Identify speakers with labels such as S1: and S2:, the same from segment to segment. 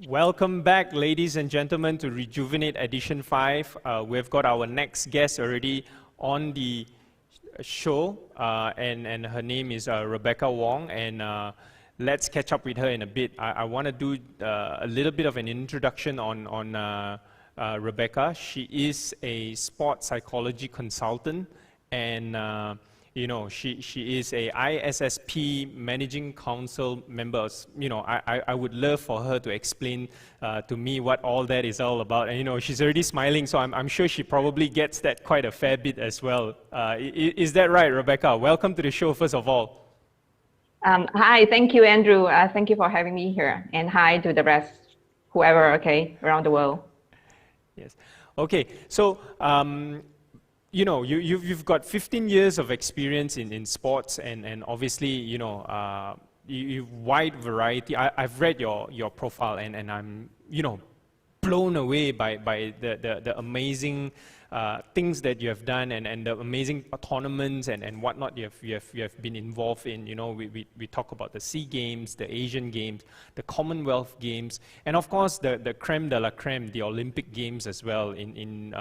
S1: Welcome back, ladies and gentlemen, to Rejuvenate Edition 5. We've got our next guest already on the show, and her name is Rebecca Wong, and let's catch up with her in a bit. I want to do a little bit of an introduction on Rebecca. She is a sports psychology consultant, and you know, she is a ISSP Managing Council member. You know, I would love for her to explain to me what all that is all about. And you know, she's already smiling, so I'm sure she probably gets that quite a fair bit as well. Is that right, Rebecca? Welcome to the show, first of all.
S2: Hi, thank you, Andrew. Thank you for having me here. And hi to the rest, whoever, okay, around the world.
S1: Yes. Okay, so you know, you've got 15 years of experience in sports, and obviously, you know, you wide variety. I've read your profile, and I'm, you know, blown away by the amazing things that you have done, and the amazing tournaments and whatnot you have been involved in. You know, we talk about the SEA Games, the Asian Games, the Commonwealth Games, and of course the creme de la creme, the Olympic Games as well in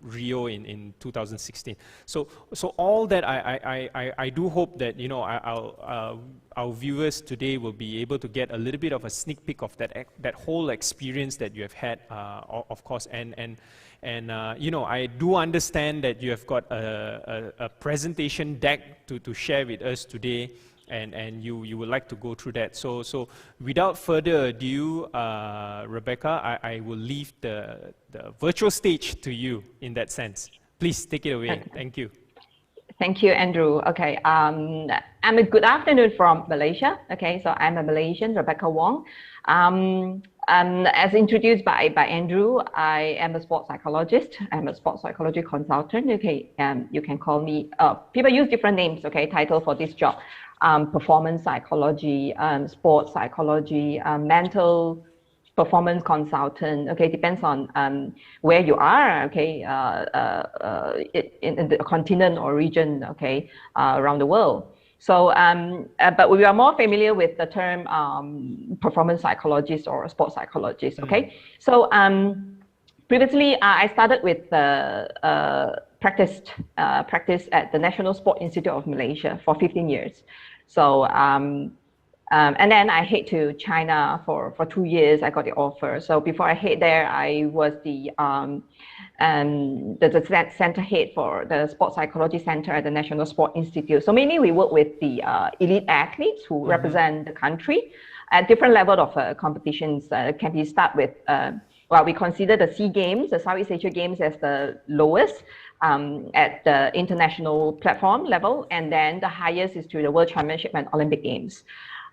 S1: Rio in 2016. So all that I do hope that, you know, our viewers today will be able to get a little bit of a sneak peek of that whole experience that you have had, of course, and you know, I do understand that you have got a presentation deck to share with us today, and you would like to go through that. So without further ado, Rebecca, I will leave the virtual stage to you in that sense. Please take it away. Thank you.
S2: Thank you, Andrew. Okay, a good afternoon from Malaysia. Okay, so I'm a Malaysian, Rebecca Wong. As introduced by Andrew, I am a sports psychologist. I'm a sports psychology consultant. Okay, you can call me, people use different names, okay, title for this job. Performance psychology, sports psychology, mental performance consultant. Okay, depends on where you are, okay, in the continent or region, okay, around the world. So, but we are more familiar with the term performance psychologist or sports psychologist, okay? So, previously, I started with practice at the National Sport Institute of Malaysia for 15 years. So, and then I head to China for 2 years. I got the offer. So before I head there, I was the center head for the Sports Psychology Center at the National Sport Institute. So mainly we work with the elite athletes who represent the country at different levels of competitions. Can be start with, well, we consider the SEA Games, the Southeast Asia Games, as the lowest at the international platform level, and then the highest is to the World Championship and Olympic Games.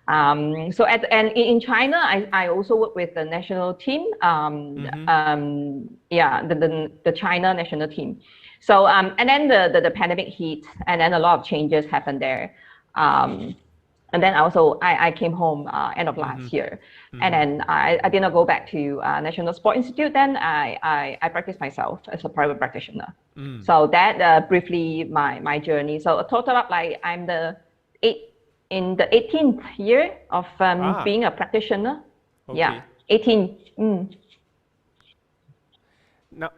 S2: So in China, I also work with the national team, yeah, the China national team. So, and then the pandemic hit, and then a lot of changes happened there. And then also I came home end of last year, and then I did not go back to National Sport Institute. Then I practiced myself as a private practitioner. So that briefly my journey. So a total of, like, I'm in the 18th year of being a practitioner. Okay. Yeah, 18.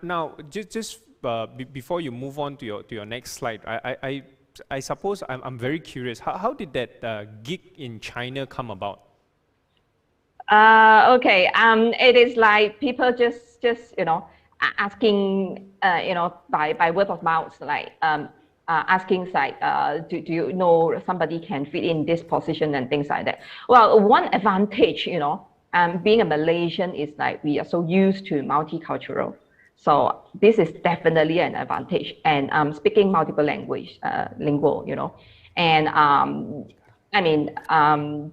S1: Now, just before you move on to your next slide, I suppose I'm very curious. How did that gig in China come about?
S2: Okay. It is like people just you know, asking you know, by word of mouth, like asking, like, do you know somebody can fit in this position and things like that. Well, one advantage, you know, being a Malaysian is like we are so used to multicultural. So this is definitely an advantage, and speaking multiple language, lingual, you know, and I mean,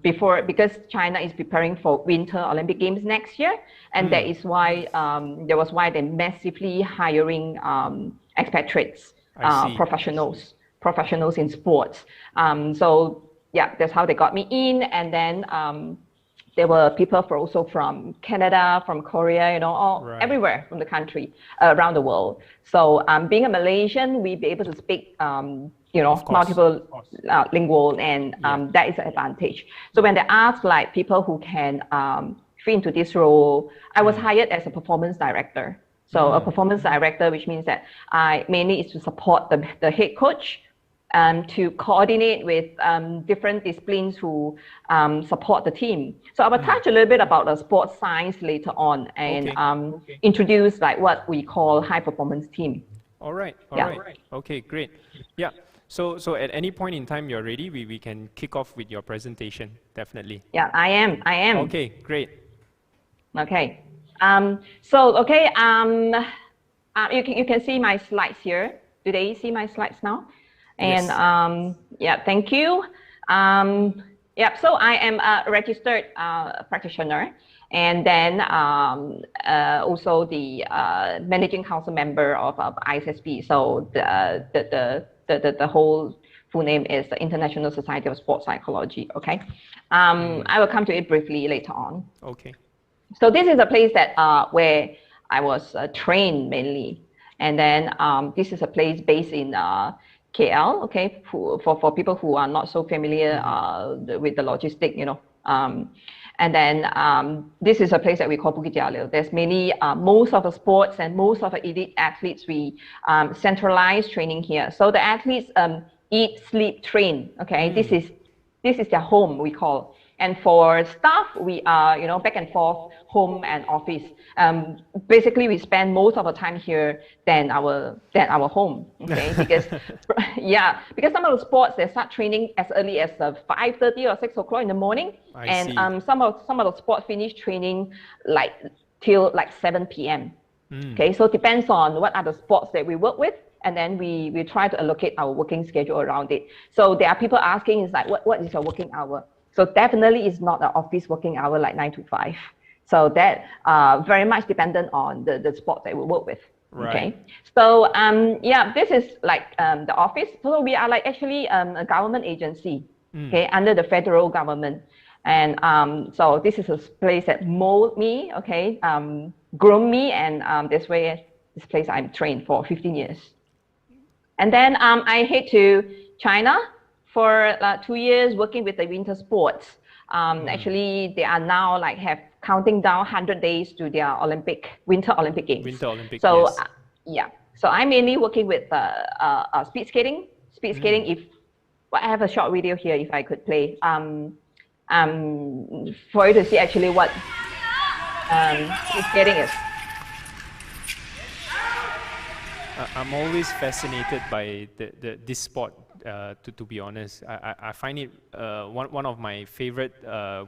S2: because China is preparing for Winter Olympic Games next year, and that is why they're massively hiring expatriates. Professionals in sports. So yeah, that's how they got me in. And then there were people also from Canada, from Korea, you know, everywhere from the country, around the world. So being a Malaysian, we be able to speak, you know, multiple lingual, and that is an advantage. So when they ask, like, people who can fit into this role, I was hired as a performance director. So a performance director, which means that I mainly is to support the head coach, to coordinate with different disciplines who support the team. So I will touch a little bit about the sports science later on and introduce like what we call high performance team.
S1: All right. Okay, great. Yeah. So at any point in time you're ready, we can kick off with your presentation, definitely.
S2: Yeah, I am.
S1: Okay, great.
S2: Okay. You can see my slides here. Do they see my slides now? And
S1: yes.
S2: Yeah, thank you. So I am a registered practitioner, and then also the managing council member of ISSP. So the whole full name is the International Society of Sports Psychology. Okay, I will come to it briefly later on.
S1: Okay.
S2: So this is a place that where I was trained mainly, and then this is a place based in KL, okay, for people who are not so familiar with the logistic, you know. And then this is a place that we call Bukit Jalil. There's mainly most of the sports and most of the elite athletes, we centralize training here. So the athletes eat, sleep, train, okay? This is their home, we call. And for staff, we are, you know, back and forth, home and office. Basically, we spend most of the time here than our home, okay? Because, because some of the sports, they start training as early as 5:30 or 6 o'clock in the morning.
S1: I see.
S2: Some of the sports finish training like till like 7 p.m. Okay, so it depends on what are the sports that we work with. And then we try to allocate our working schedule around it. So there are people asking, is like, what is your working hour? So definitely it's not an office working hour like 9 to 5. So that very much dependent on the sport that we work with.
S1: Right.
S2: Okay. So this is like the office. So we are like actually a government agency, okay, under the federal government. And so this is a place that molded me, okay, grown me, and this place I'm trained for 15 years. And then I head to China for 2 years working with the winter sports. Actually, they are now like counting down 100 days to their Winter Olympic Games.
S1: Winter Olympics.
S2: So
S1: yes.
S2: So I'm mainly working with speed skating. Speed skating. I have a short video here if I could play. For you to see actually what speed skating is.
S1: I'm always fascinated by this sport. To be honest, I find it one of my favorite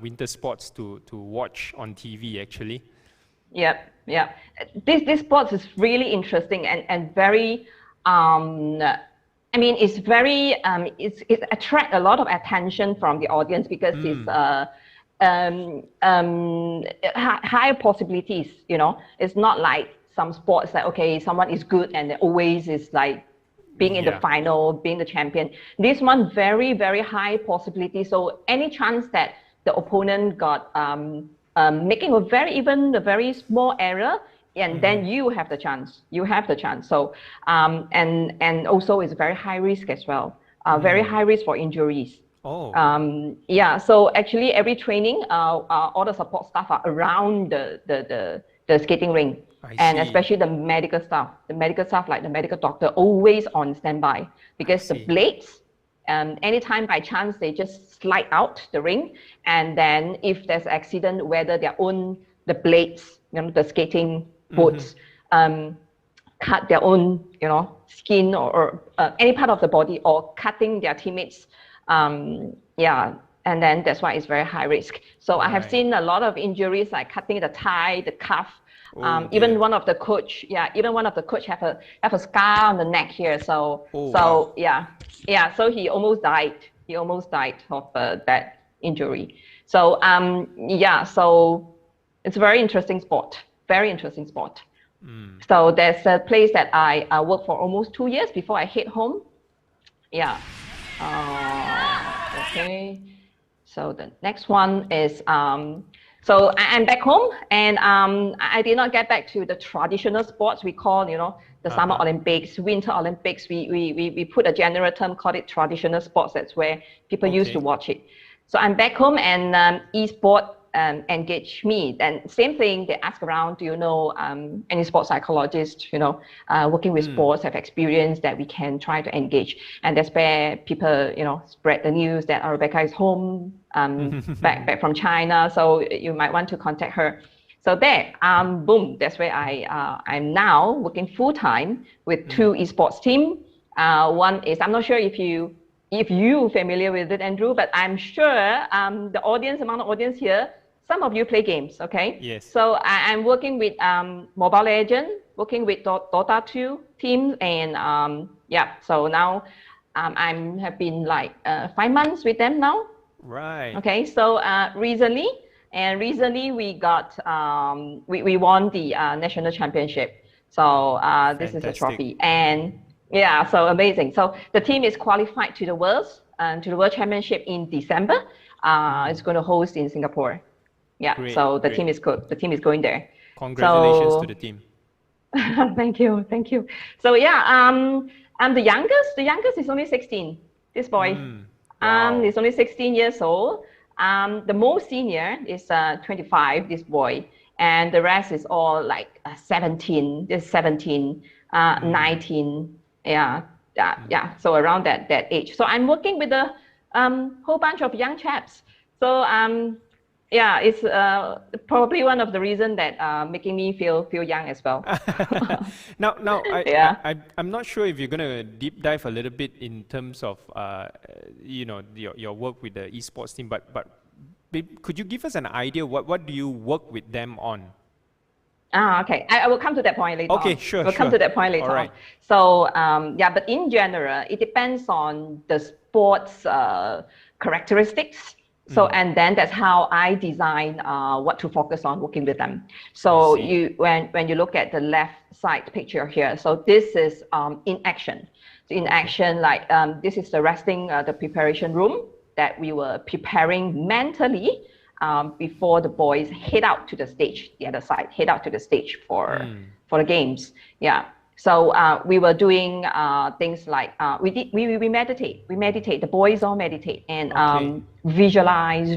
S1: winter sports to watch on TV actually.
S2: Yeah. This sport is really interesting and very. I mean, it's very. It attracts a lot of attention from the audience because it's high possibilities. You know, it's not like some sports that okay, someone is good and always is like being in the final, being the champion. This one very, very high possibility. So any chance that the opponent got making a very small error, and then you have the chance. You have the chance. So and also it's very high risk as well. Very high risk for injuries.
S1: Oh.
S2: So actually every training, all the support staff are around the skating rink. And especially the medical staff like the medical doctor always on standby because the blades, anytime by chance they just slide out the ring, and then if there's an accident, whether the blades, you know, the skating boots, cut their own, you know, skin or any part of the body or cutting their teammates, and then that's why it's very high risk. So I have seen a lot of injuries like cutting the thigh, the calf. Even one of the coach have a scar on the neck here. So so he almost died. He almost died of that injury. So so it's a very interesting sport. Very interesting sport. So there's a place that I worked for almost 2 years before I head home. Yeah. Okay. So the next one is so I'm back home, and I did not get back to the traditional sports we call, you know, the Summer Olympics, Winter Olympics. We put a general term called it traditional sports. That's where people used to watch it. So I'm back home, and e-sport engage me. And same thing, they ask around, do you know any sports psychologist, working with sports, have experience that we can try to engage. And that's where people, spread the news that Rebecca is home, back from China. So you might want to contact her. So there, boom, that's where I'm now working full-time with two esports team. One is, I'm not sure if you familiar with it, Andrew, but I'm sure among the audience here, some of you play games, okay?
S1: Yes.
S2: So I'm working with Mobile Legends, working with Dota 2 team, and so now I have been like 5 months with them now.
S1: Right.
S2: Okay, so recently we got we won the national championship. So this is a trophy, and yeah, so amazing. So the team is qualified to the World Championship in December. It's going to host in Singapore. Yeah,
S1: great,
S2: so the team is good. The team is going there.
S1: Congratulations to the team.
S2: Thank you. So yeah, I'm the youngest. The youngest is only 16. This boy,
S1: wow.
S2: he's only 16 years old. The most senior is 25. This boy, and the rest is all like 17. This 17, 19. Yeah. So around that age. So I'm working with a whole bunch of young chaps. So it's probably one of the reasons that making me feel young as well.
S1: Now, I'm not sure if you're going to deep dive a little bit in terms of your work with the esports team, but could you give us an idea what do you work with them on?
S2: Okay. I will come to that point later.
S1: Okay,
S2: on.
S1: sure.
S2: We'll come to that point later.
S1: All right.
S2: On. So but in general, it depends on the sports characteristics. So and then that's how I design what to focus on working with them. So when you look at the left side picture here, so this is in action. So in action, like this is the preparation room that we were preparing mentally before the boys head out to the stage, the other side, head out to the stage for the games. Yeah. So we were doing things like we meditate. The boys all meditate and visualize,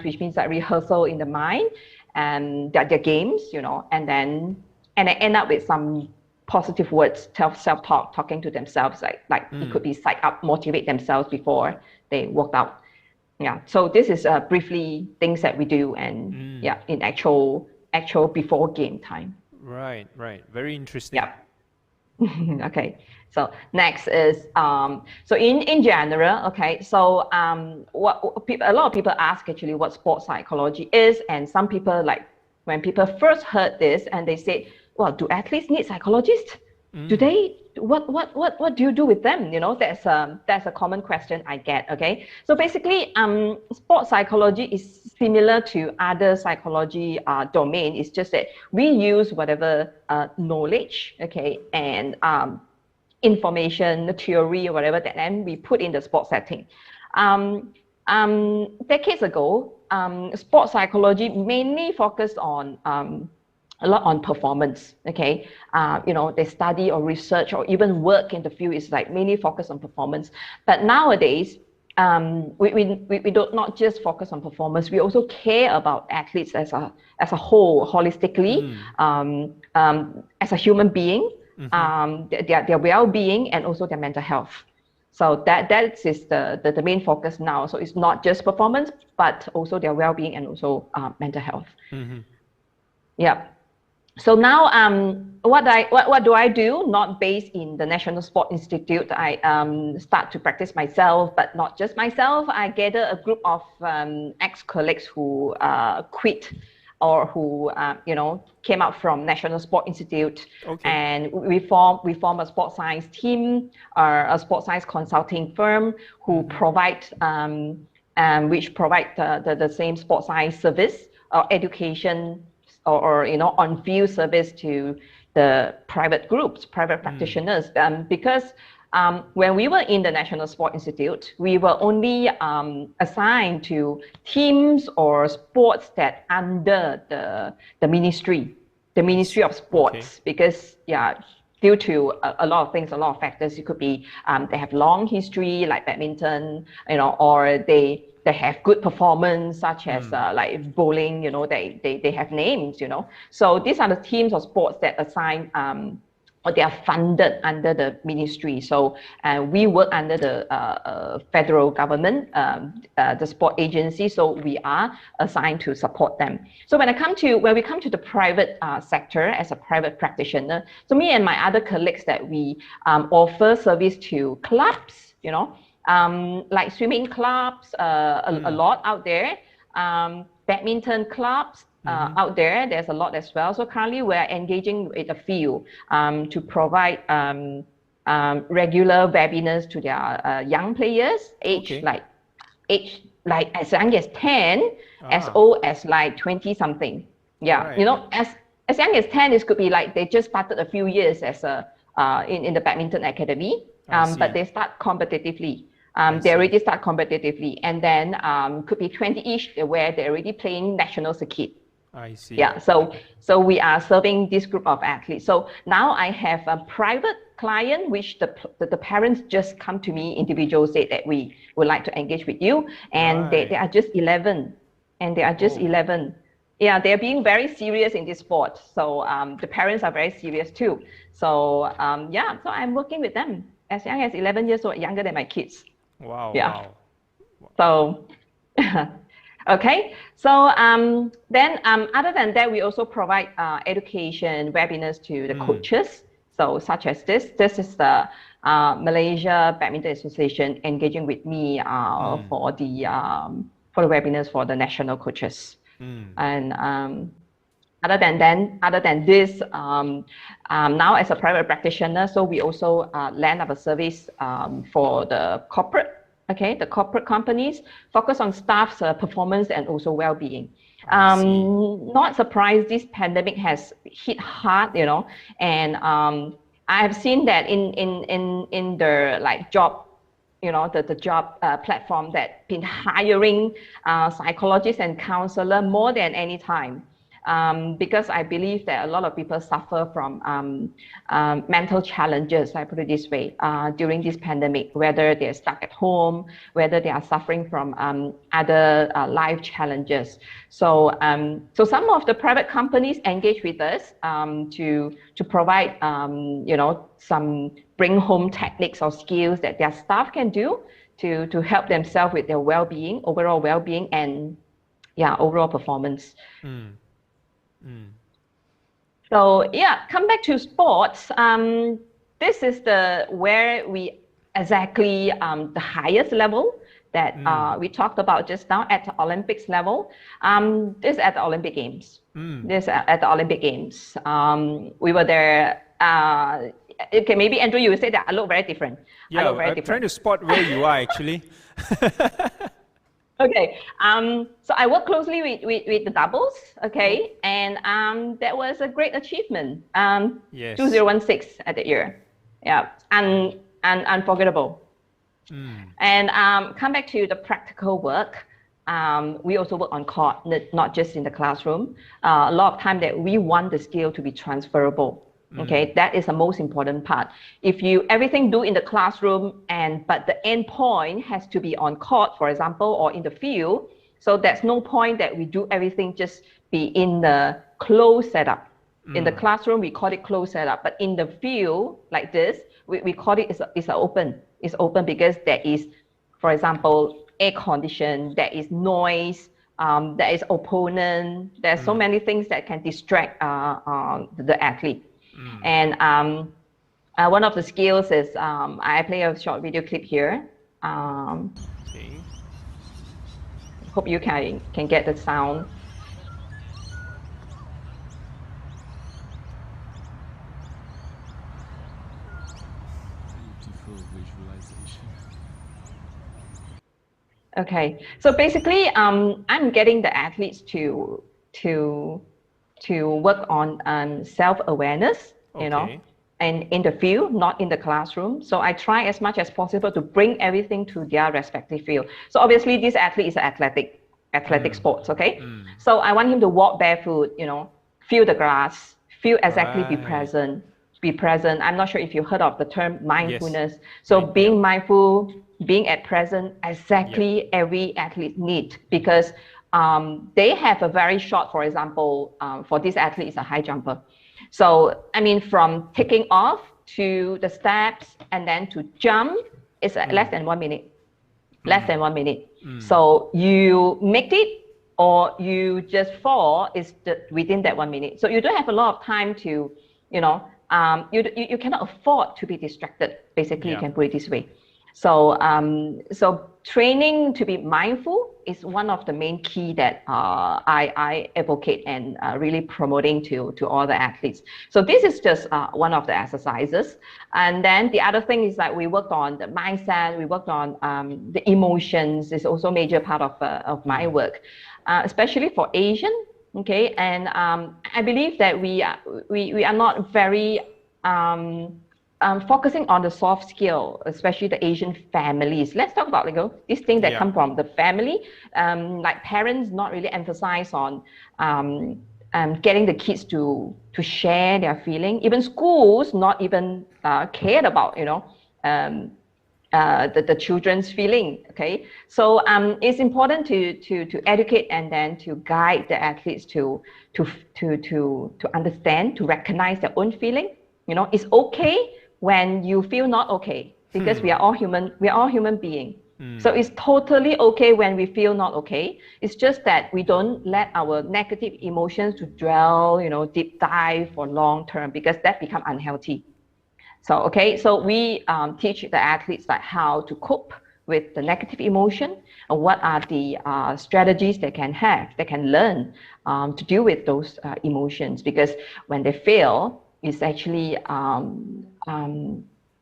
S2: which means that rehearsal in the mind and their games, and then I end up with some positive words, self-talk, talking to themselves, like it could be psych up, motivate themselves before they walk out. Yeah. So this is briefly things that we do, and in actual before game time.
S1: Right. Very interesting.
S2: Yeah. Okay. So next is so in general, okay. So what a lot of people ask actually what sports psychology is, and some people, like when people first heard this and they say, well, do athletes need psychologists? Do they? What do you do with them? That's a common question I get. Okay, so basically, sports psychology is similar to other psychology domain. It's just that we use whatever knowledge, okay, and information, theory, or whatever, that then we put in the sports setting. Decades ago, sports psychology mainly focused on a lot on performance, okay? They study or research or even work in the field is like mainly focused on performance. But nowadays, we don't not just focus on performance, we also care about athletes as a whole, holistically, as a human being, their well-being and also their mental health. So that is the main focus now. So it's not just performance, but also their well-being and also mental health. Yeah. So now, what do I do? Not based in the National Sport Institute. I start to practice myself, but not just myself. I gather a group of ex-colleagues who quit or who came out from National Sport Institute, and we form a sports science team, or a sports science consulting firm who provide the same sports science service or education. Or on-field service to the private groups, private practitioners, because when we were in the National Sport Institute, we were only assigned to teams or sports that under the Ministry of Sports, because due to a lot of things, a lot of factors. It could be they have long history like badminton, or they have good performance such as like bowling, they have names, So these are the teams or sports that assign or they are funded under the ministry. So we work under the federal government, the sport agency. So we are assigned to support them. So when we come to the private sector as a private practitioner, so me and my other colleagues that we offer service to clubs, like swimming clubs, a lot out there, badminton clubs, out there, there's a lot as well. So currently we're engaging with a few to provide regular webinars to their young players, age like as young as 10, as old as like 20 something. Yeah, right. As young as 10, it could be like they just started a few years as in the badminton academy, but they start competitively. They already start competitively, and then could be 20-ish where they're already playing national circuit.
S1: I see.
S2: Yeah, so we are serving this group of athletes. So now I have a private client, which the parents just come to me, individuals say that we would like to engage with you, and they are just 11, and they are just 11. Yeah, they're being very serious in this sport. So the parents are very serious too. So so I'm working with them as young as 11 years old, younger than my kids.
S1: Wow.
S2: Yeah. Wow. So. Okay, so then other than that, we also provide education webinars to the coaches. So such as this is the Malaysia Badminton Association engaging with me for the webinars for the national coaches. And other than this, now as a private practitioner, so we also lend our service for the corporate. Okay, the corporate companies focus on staff's performance and also well-being. Not surprised, this pandemic has hit hard, and I have seen that in the like job, the job platform that been hiring psychologists and counselor more than any time. Because I believe that a lot of people suffer from mental challenges, I put it this way, during this pandemic, whether they're stuck at home, whether they are suffering from other life challenges. So some of the private companies engage with us to provide, some bring home techniques or skills that their staff can do to help themselves with their well-being, overall well-being, and overall performance. So come back to sports. This is where we exactly the highest level that we talked about just now at the Olympics level. This at the Olympic Games. This at the Olympic Games. We were there. Okay, maybe Andrew, you would say that I look very different.
S1: Yeah, I'm trying to spot where you are actually.
S2: Okay, so I work closely with the doubles, okay, and that was a great achievement. Yes. 2016 at the year, and unforgettable. And come back to the practical work. We also work on court, not just in the classroom. A lot of time that we want the skill to be transferable. Okay, that is the most important part. If you everything do in the classroom but the end point has to be on court, for example, or in the field, so there's no point that we do everything just be in the closed setup. In the classroom, we call it closed setup, but in the field like this, we call it it's open. It's open because there is, for example, air condition, there is noise, there is opponent, there's so many things that can distract the athlete. And one of the skills is I play a short video clip here. Hope you can get the sound. Beautiful visualization. Okay, so basically, I'm getting the athletes to work on self-awareness, and in the field, not in the classroom. So I try as much as possible to bring everything to their respective field. So obviously this athlete is athletic sports, okay? So I want him to walk barefoot, feel the grass, feel exactly be present. be present. I'm not sure if you heard of the term mindfulness.
S1: Yes.
S2: So
S1: Right.
S2: being
S1: Yep.
S2: mindful, being at present, exactly every athlete need, because they have a very short, for example, for this athlete is a high jumper. So, I mean, from taking off to the steps and then to jump, it's less than 1 minute. Less than 1 minute. So you make it or you just fall is within that 1 minute. So you don't have a lot of time to, you cannot afford to be distracted. Basically, you can put it this way. So, so training to be mindful is one of the main key that I advocate and really promoting to all the athletes. So this is just one of the exercises. And then the other thing is that we worked on the mindset, we worked on the emotions is also a major part of my work, especially for Asian. Okay, and I believe that we are not very focusing on the soft skill, especially the Asian families. Let's talk about this thing that come from the family. Like parents not really emphasize on getting the kids to share their feeling. Even schools not even cared about the children's feeling. Okay, so it's important to educate and then to guide the athletes to understand, to recognize their own feeling. It's okay when you feel not okay, because we are all human. We are all human beings. So it's totally okay when we feel not okay. It's just that we don't let our negative emotions to dwell, deep dive for long term, because that becomes unhealthy. So, okay, so we teach the athletes like how to cope with the negative emotion and what are the strategies they can have, they can learn to deal with those emotions. Because when they fail, it's actually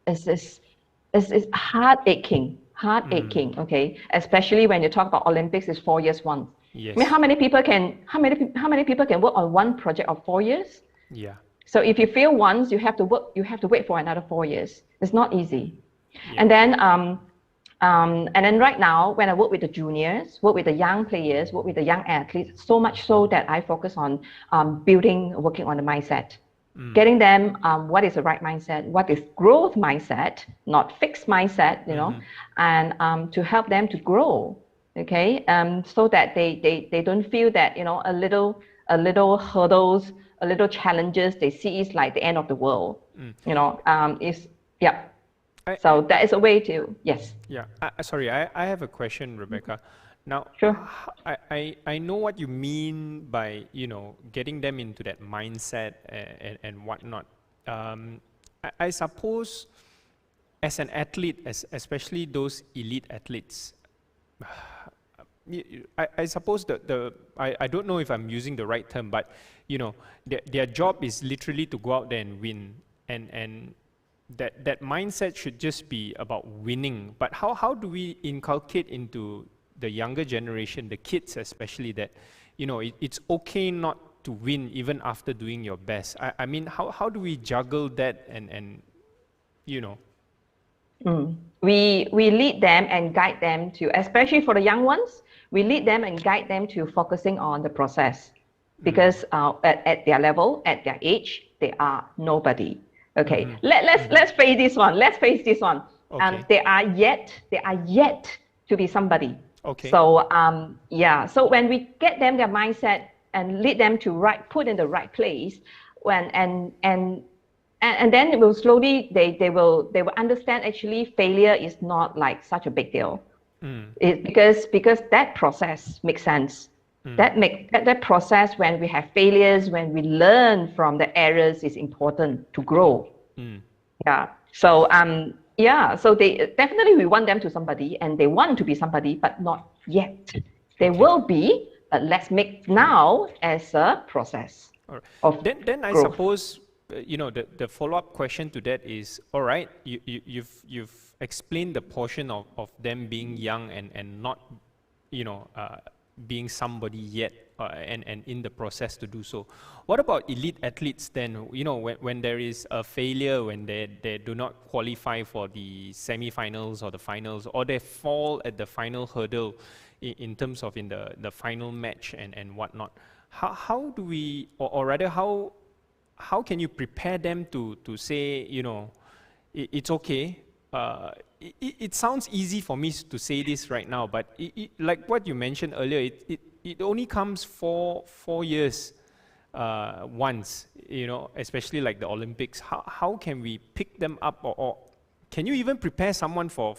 S2: it's heart aching, okay? Especially when you talk about Olympics, it's 4 years once.
S1: Yes.
S2: I mean, how many people can work on one project of 4 years?
S1: Yeah.
S2: So if you fail once, you have to wait for another 4 years. It's not easy. And then right now, when I work with the juniors, work with the young players, work with the young athletes, so much so that I focus on working on the mindset, getting them what is the right mindset, what is growth mindset, not fixed mindset, and to help them to grow, okay, so that they don't feel that a little hurdles, a little challenges they see is like the end of the world. So that is a way to, yes.
S1: Yeah, sorry, I have a question, Rebecca. Now,
S2: Sure.
S1: I know what you mean by, getting them into that mindset and whatnot. I suppose as an athlete, especially those elite athletes, I suppose I don't know if I'm using the right term, but their job is literally to go out there and win, and that mindset should just be about winning. But how do we inculcate into the younger generation, the kids especially, that it's okay not to win even after doing your best? I mean, how do we juggle that and
S2: We lead them and guide them to, especially for the young ones, we lead them and guide them to focusing on the process, because at their level, at their age, they are nobody. Okay, let's face this one. Let's face this one.
S1: Okay.
S2: They are yet to be somebody.
S1: Okay.
S2: So so when we get them their mindset and lead them to put in the right place, and then it will slowly they will understand actually failure is not like such a big deal. Because that process makes sense. That process, when we have failures, when we learn from the errors, is important to grow. So so they definitely, we want them to somebody, and they want to be somebody, but not yet. They will be, but let's make now as a process.
S1: All right.
S2: Of
S1: then I
S2: growth.
S1: suppose the follow-up question to that is, all right, you've explained the portion of them being young and not being somebody yet, and in the process to do so. What about elite athletes then? When there is a failure, when they do not qualify for the semi-finals or the finals, or they fall at the final hurdle in terms of in the final match and whatnot. How do we, or rather, how how can you prepare them to say, you know, it's okay? It sounds easy for me to say this right now, but like what you mentioned earlier, it only comes 4 years once, you know, especially like the Olympics. How can we pick them up, or can you even prepare someone for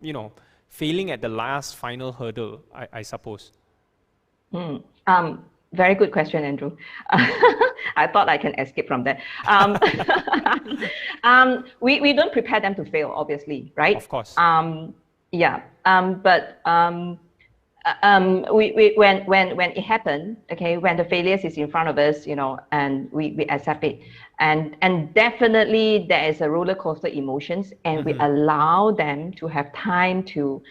S1: you know, failing at the last final hurdle, I suppose?
S2: Very good question, Andrew. I thought I can escape from that. We don't prepare them to fail, obviously, right?
S1: Of course.
S2: Yeah. But when it happened, okay, when the failures is in front of us, you know, and we accept it, and definitely there is a roller coaster emotions, and we allow them to have time to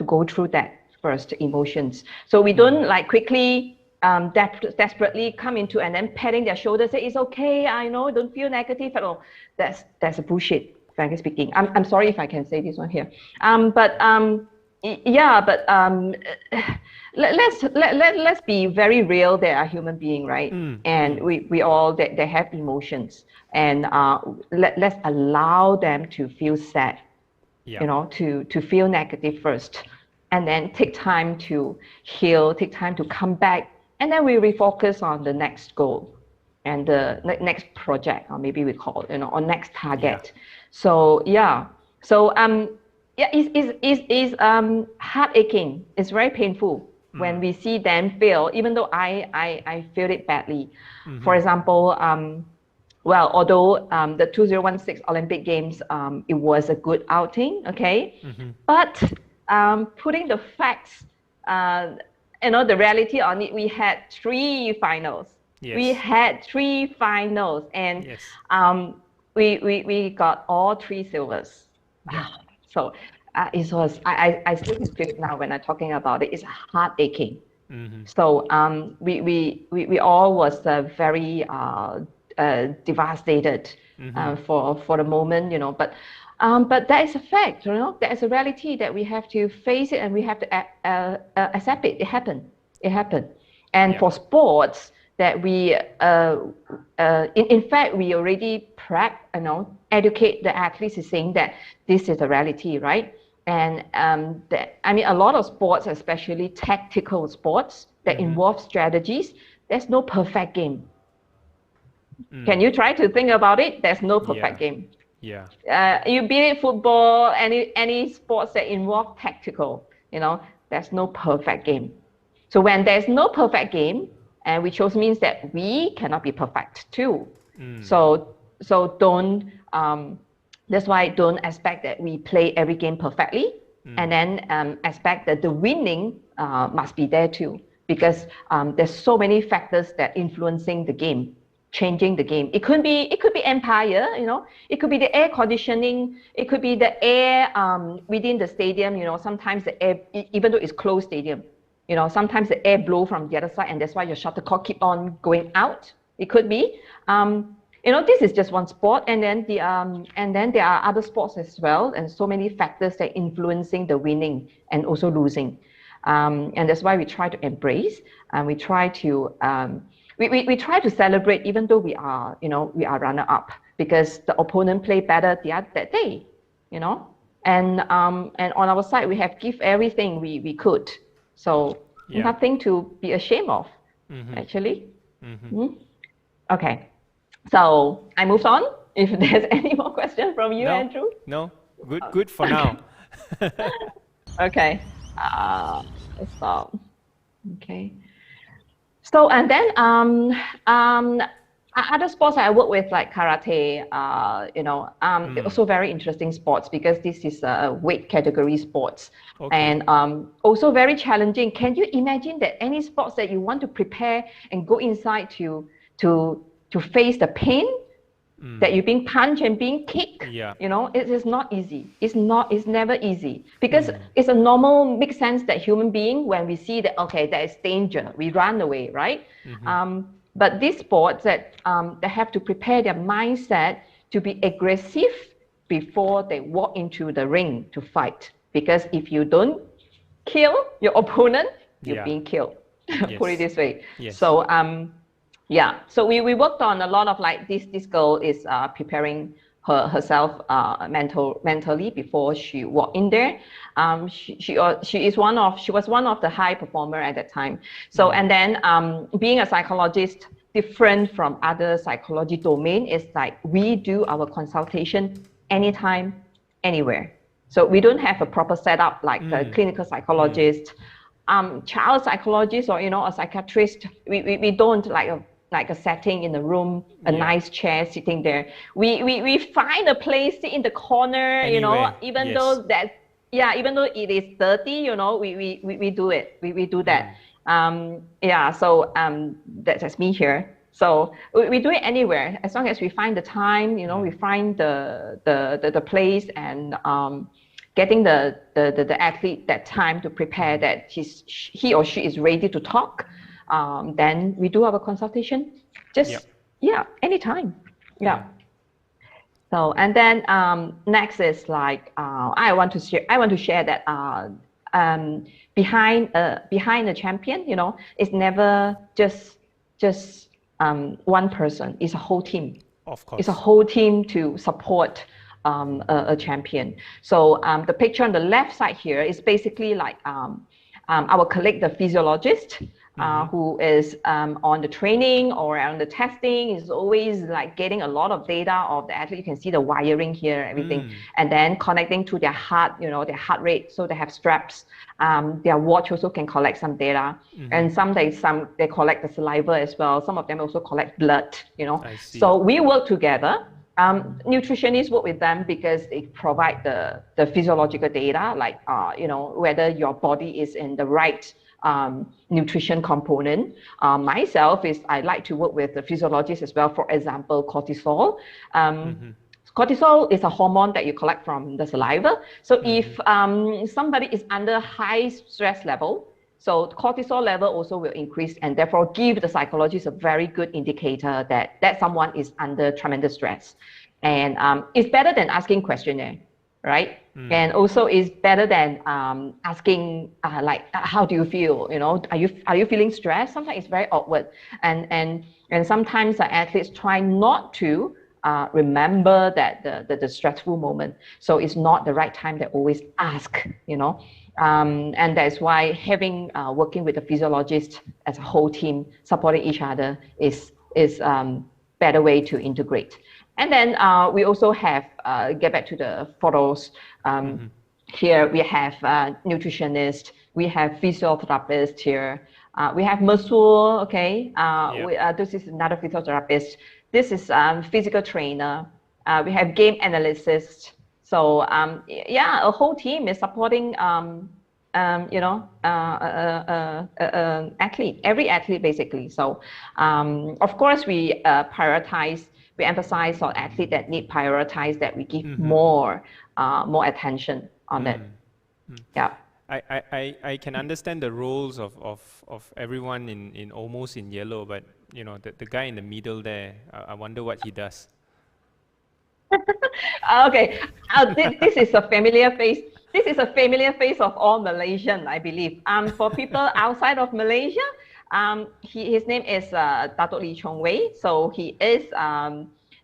S2: go through that first emotions. So we don't like quickly desperately come into and then patting their shoulders, say it's okay, I know, don't feel negative at all. That's a bullshit, frankly speaking. I'm sorry if I can say this one here. Let's be very real. They are human being, right? And we all they have emotions, and let's allow them to feel sad, you know, to feel negative first, and then take time to heal, take time to come back, and then we refocus on the next goal and the next project, or maybe we call it, you know, or next target. So it's heart-aching. It's very painful when we see them fail, even though I feel it badly. For example, well, although the 2016 Olympic Games, it was a good outing, okay? But putting the facts, you know, the reality on it, we had 3 finals. We had 3 finals, and we got all 3 silvers. So it was, I still feel it now when I'm talking about it. It's heart aching. So we all was very devastated for the moment, you know. But that is a fact, you know. That is a reality that we have to face it, and we have to accept it. It happened. And for sports that we, in fact, we already educate the athletes is saying that this is the reality, right? And I mean, a lot of sports, especially tactical sports that involve strategies, there's no perfect game. Can you try to think about it? There's no perfect game. You be it football, any sports that involve tactical, you know, there's no perfect game. So when there's no perfect game, and which also means that we cannot be perfect too. So don't, that's why don't expect that we play every game perfectly, and then expect that the winning must be there too, because there's so many factors that influencing the game, changing the game. It could be empire, you know, it could be the air conditioning, it could be the air within the stadium, you know. Sometimes the air, even though it's closed stadium, you know, sometimes the air blow from the other side, and that's why your shuttlecock keep on going out. It could be, you know, this is just one sport, and then there are other sports as well, and so many factors that influencing the winning and also losing, and that's why we try to embrace, and we try to we try to celebrate, even though we are, you know, we are runner up, because the opponent played better that day, you know, and on our side we have give everything we could. So nothing to be ashamed of, actually. Okay, so I moved on. If there's any more questions from you, Andrew?
S1: No, good for now.
S2: Okay, let's stop. Okay. So, and then other sports I work with, like karate, you know, also very interesting sports, because this is a weight category sports, and also very challenging. Can you imagine that any sports that you want to prepare and go inside to face the pain that you're being punched and being kicked? You know, it is not easy. It's never easy, because it's a normal, makes sense that human being, when we see that, okay, there is danger, we run away, right? But these sports that they have to prepare their mindset to be aggressive before they walk into the ring to fight, because if you don't kill your opponent, you're being killed. Put it this way. So Yeah, so we worked on a lot of like this girl is preparing herself mentally before she walked in there. She was one of the high performer at that time. So and then being a psychologist, different from other psychology domain is like we do our consultation anytime, anywhere. So we don't have a proper setup like the clinical psychologist, child psychologist, or a psychiatrist. We don't like a setting in the room, a nice chair sitting there. We find a place, sit in the corner,
S1: Anywhere.
S2: even though that, even though it is dirty, we do it. We do that. So that's me here. So we do it anywhere as long as we find the time, we find the place, and getting the athlete that time to prepare that he or she is ready to talk. Then we do our consultation anytime. So and then next is like I want to share that behind a champion, it's never just one person. It's a whole team.
S1: Of course.
S2: It's a whole team to support a champion. So the picture on the left side here is basically like our colleague, the physiologist, who is on the training or on the testing, is always like getting a lot of data of the athlete. You can see the wiring here, everything, and then connecting to their heart, their heart rate. So they have straps. Their watch also can collect some data, and some they collect the saliva as well. Some of them also collect blood. So we work together. Nutritionists work with them because they provide the physiological data, like whether your body is in the right nutrition component. Myself I like to work with the physiologist as well. For example, cortisol. Cortisol is a hormone that you collect from the saliva. So if somebody is under high stress level, so the cortisol level also will increase, and therefore give the psychologist a very good indicator that someone is under tremendous stress. And it's better than asking questionnaire, right? And also it's better than asking like, how do you feel? Are you feeling stressed? Sometimes it's very awkward, and sometimes the athletes try not to remember that the stressful moment. So it's not the right time. They always ask, and that's why having working with the physiologist as a whole team, supporting each other is better way to integrate. And then we also have get back to the photos. Here we have nutritionist, we have physiotherapist here, we have masseur. Okay, this is another physiotherapist. This is physical trainer. We have game analyst. So a whole team is supporting athlete, every athlete basically. So of course we emphasize on athlete that need prioritize, that we give more attention on that. Yeah.
S1: I can understand the roles of everyone in almost in yellow, but the guy in the middle there, I wonder what he does.
S2: Okay, this is a familiar face. This is a familiar face of all Malaysian, I believe. For people outside of Malaysia, his name is Datuk Lee Chong Wei. So he is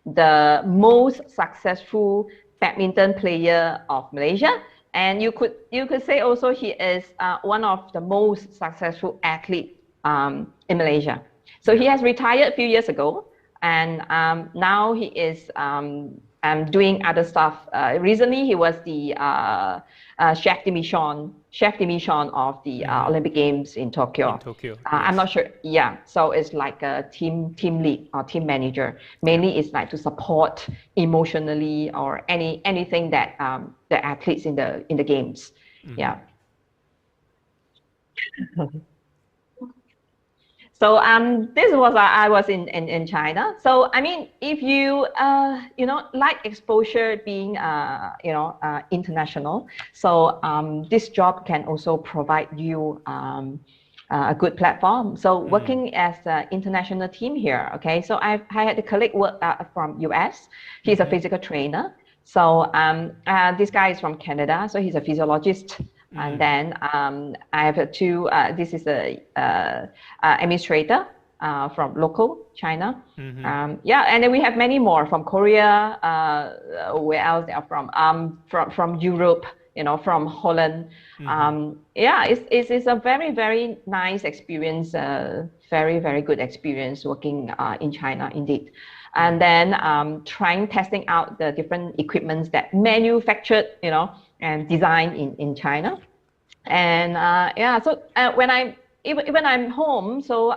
S2: the most successful badminton player of Malaysia, and you could say also he is one of the most successful athlete in Malaysia. So he has retired a few years ago, and now he is doing other stuff. Recently, he was the chef de mission of the Olympic Games in Tokyo.
S1: Yes.
S2: I'm not sure. Yeah, so it's like a team lead or team manager. Mainly, it's like to support emotionally or anything that the athletes in the games. Yeah. So this was I was in China. So I mean, if you like exposure being international, so this job can also provide you a good platform. So working as an international team here, okay. So I had a colleague work from US. He's a physical trainer. So this guy is from Canada. So he's a physiologist. And then I have two. This is a administrator. from local China.
S1: Mm-hmm.
S2: Yeah, and then we have many more from Korea. Where else they are from Europe, you know, from Holland. Yeah, it's a very, very nice experience, very, very good experience working in China indeed. And then testing out the different equipments that manufactured, you know, and designed in China. And yeah, so when when I'm home, so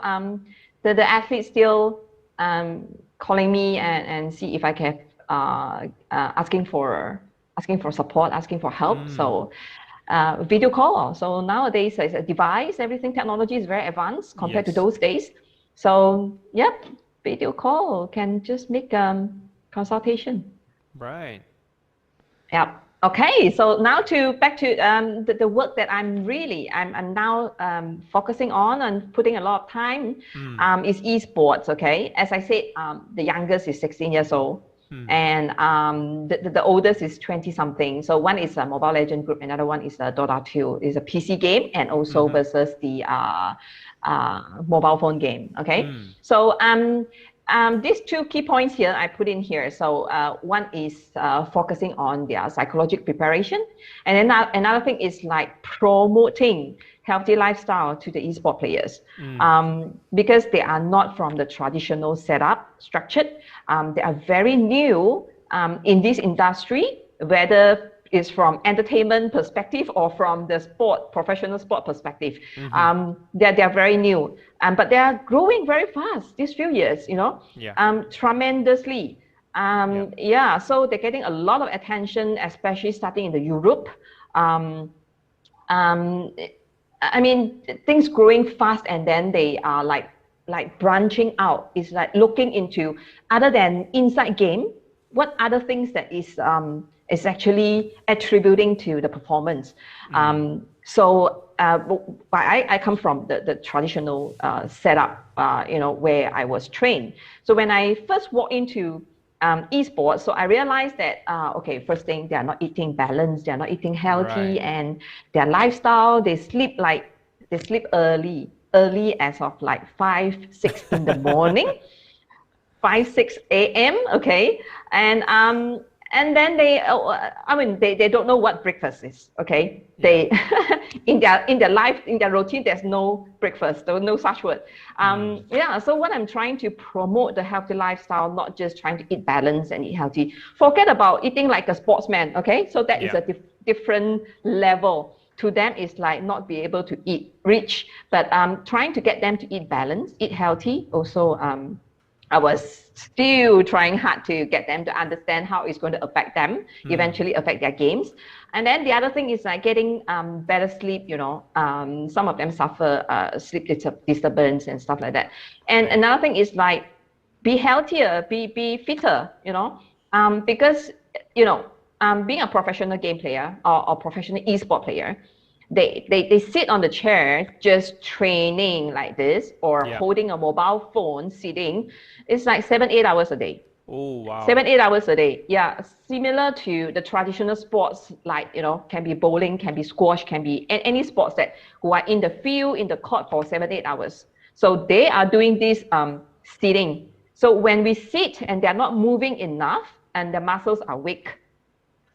S2: the athletes still calling me and see if I can asking for support, asking for help. So video call. So nowadays it's a device, everything technology is very advanced compared to
S1: Yes.
S2: those days. So yep, video call can just make consultation.
S1: Right.
S2: Yeah. Okay. So now back to the work that I'm now focusing on and putting a lot of time is esports. Okay. As I said, the youngest is 16 years old. And the oldest is 20 something. So one is a Mobile Legend group, another one is a Dota 2, is a PC game, and also versus the mobile phone game. Okay. So these two key points here I put in here. So one is focusing on their psychological preparation, and then another thing is like promoting healthy lifestyle to the esport players, because they are not from the traditional setup structured. They are very new in this industry, whether it's from entertainment perspective or from the professional sport perspective. They're very new, but they are growing very fast these few years, you know, tremendously. Yeah, so they're getting a lot of attention, especially starting in the Europe. I mean, things growing fast, and then they are like branching out. It's like looking into, other than inside game, what other things that is actually attributing to the performance. So I come from the traditional setup, you know, where I was trained. So when I first walked into esports, so I realized that okay, first thing, they are not eating balanced, they are not eating healthy, and their lifestyle, they sleep early as of like 5-6 in the morning. 5-6 a.m. Okay, and then they don't know what breakfast is. Okay, they in their life, in their routine, there's no breakfast, no such word. Yeah, so what I'm trying to promote, the healthy lifestyle, not just trying to eat balanced and eat healthy. Forget about eating like a sportsman. Okay, so that is a different level. To them, it's like not be able to eat rich, but trying to get them to eat balanced, eat healthy. Also, I was still trying hard to get them to understand how it's going to affect them, eventually affect their games. And then the other thing is like getting better sleep, you know. Some of them suffer sleep disturbance and stuff like that. And another thing is like be healthier, be fitter, you know, because, you know, being a professional game player or professional esport player, they sit on the chair just training like this, or holding a mobile phone sitting. It's like 7-8 hours a day.
S1: Oh, wow.
S2: 7-8 hours a day. Yeah, similar to the traditional sports, like, you know, can be bowling, can be squash, can be any sports that who are in the field, in the court for 7-8 hours. So they are doing this sitting. So when we sit and they're not moving enough and the muscles are weak,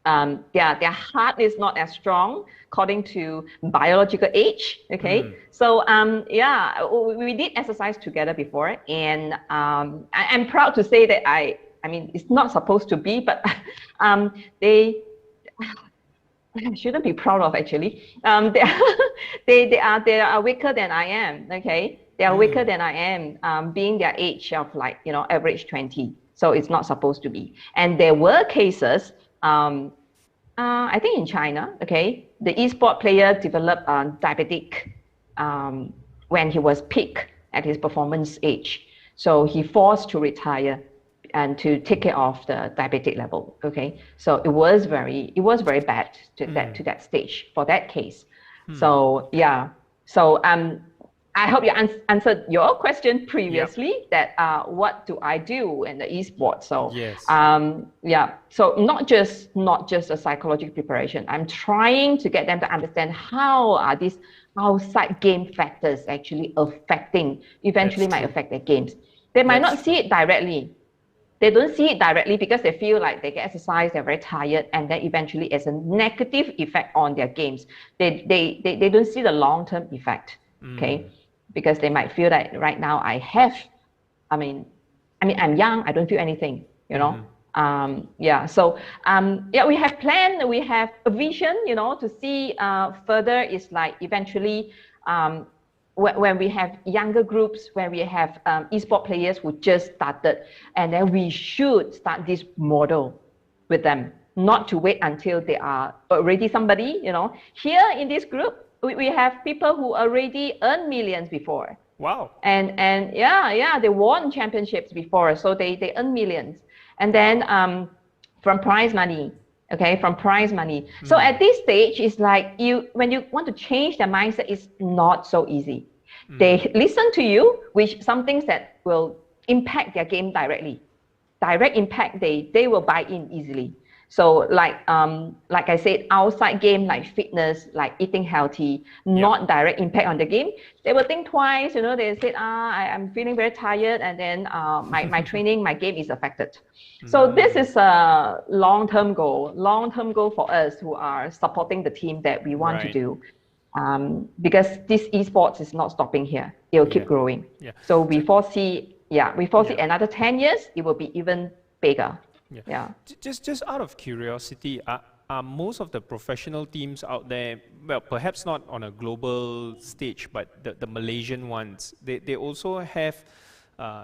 S2: their heart is not as strong according to biological age. Okay, so yeah, we did exercise together before, and I'm proud to say that I mean, it's not supposed to be, but they shouldn't be proud of, actually. They are weaker than I am. Okay, they are weaker than I am, being their age of, like, you know, average 20. So it's not supposed to be. And there were cases, I think in China, okay, the esport player developed diabetic when he was peak at his performance age. So he forced to retire and to take care of the diabetic level. Okay, so it was very bad to that stage for that case. So yeah, so I hope you answered your question previously, that what do I do in the esports? So
S1: Yes.
S2: yeah, so not just a psychological preparation. I'm trying to get them to understand how are these outside game factors actually eventually might affect their games. They might not see it directly. They don't see it directly because they feel like they get exercise, they're very tired, and then eventually it's a negative effect on their games. They don't see the long-term effect, okay? Because they might feel that right now I mean, I'm young, I don't feel anything, you know? Yeah, so yeah, we have planned, we have a vision, you know, to see further is like eventually when we have younger groups, when we have esport players who just started, and then we should start this model with them, not to wait until they are already somebody, you know. Here in this group, we have people who already earned millions before.
S1: Wow.
S2: And yeah, they won championships before, so they earn millions. And then from prize money, okay, from prize money. So at this stage, it's like when you want to change their mindset, it's not so easy. They listen to you, which some things that will impact their game directly. Direct impact, they will buy in easily. So like I said, outside game like fitness, like eating healthy, not direct impact on the game. They will think twice, you know, they said, I'm feeling very tired, and then my training, my game is affected. So this is a long-term goal for us who are supporting the team that we want to do. Because this esports is not stopping here. It will keep growing. So we foresee another 10 years, it will be even bigger. Yeah.
S1: Just out of curiosity, are most of the professional teams out there, well, perhaps not on a global stage, but the Malaysian ones, they also have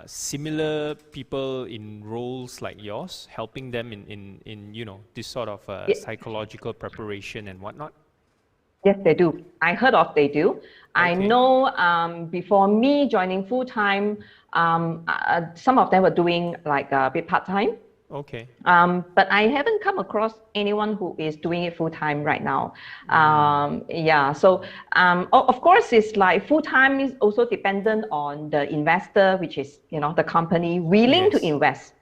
S1: similar people in roles like yours, helping them in you know, this sort of psychological preparation and whatnot?
S2: Yes, they do. I heard of they do. Okay. I know before me joining full-time, some of them were doing like a bit part-time.
S1: Okay.
S2: But I haven't come across anyone who is doing it full-time right now. Yeah, so of course, it's like full-time is also dependent on the investor, which is, you know, the company willing to invest.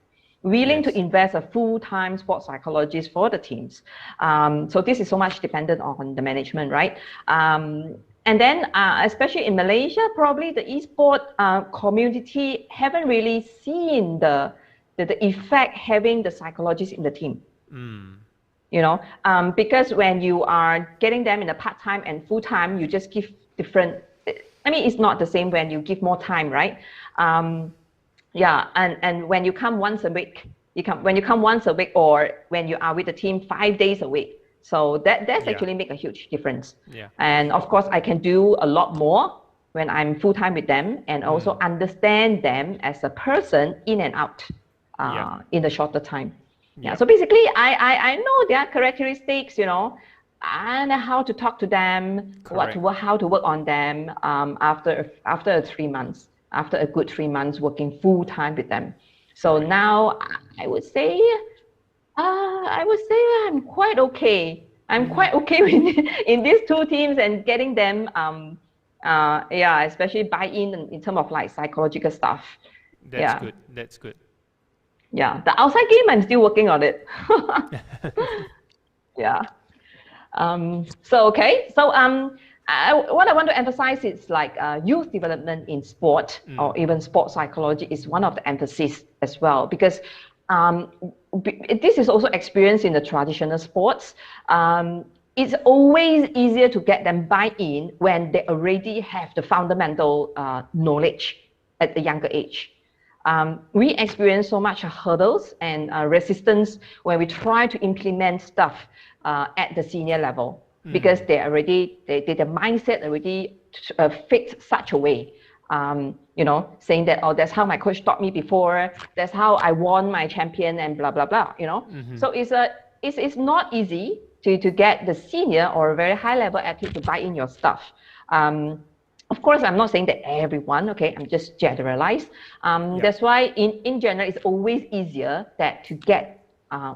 S2: To invest a full-time sports psychologist for the teams. So this is so much dependent on the management, right? And then, especially in Malaysia, probably the esport community haven't really seen the effect having the psychologists in the team. You know, because when you are getting them in a part-time and full-time, you just give different. I mean, it's not the same when you give more time, right? Yeah, and when you come once a week, or when you are with the team 5 days a week, so that's actually make a huge difference. And of course, I can do a lot more when I'm full-time with them, and also understand them as a person in and out in a shorter time. So basically, I know their characteristics, you know, and how to talk to them, how to work on them after 3 months. After a good 3 months working full-time with them. So now I would say I'm quite okay. I'm quite okay with in these two teams and getting them especially buy in terms of like psychological stuff.
S1: That's good.
S2: Yeah, the outside game, I'm still working on it. Yeah. What I want to emphasize is like youth development in sport or even sports psychology is one of the emphasis as well, because this is also experienced in the traditional sports. It's always easier to get them buy-in when they already have the fundamental knowledge at a younger age. We experience so much hurdles and resistance when we try to implement stuff at the senior level. Because their mindset already fixed such a way, you know, saying that, oh, that's how my coach taught me before, that's how I won my champion, and blah blah blah, you know. So it's not easy to get the senior or a very high level athlete to buy in your stuff. Of course, I'm not saying that everyone, okay, I'm just generalized. That's why in general, it's always easier to get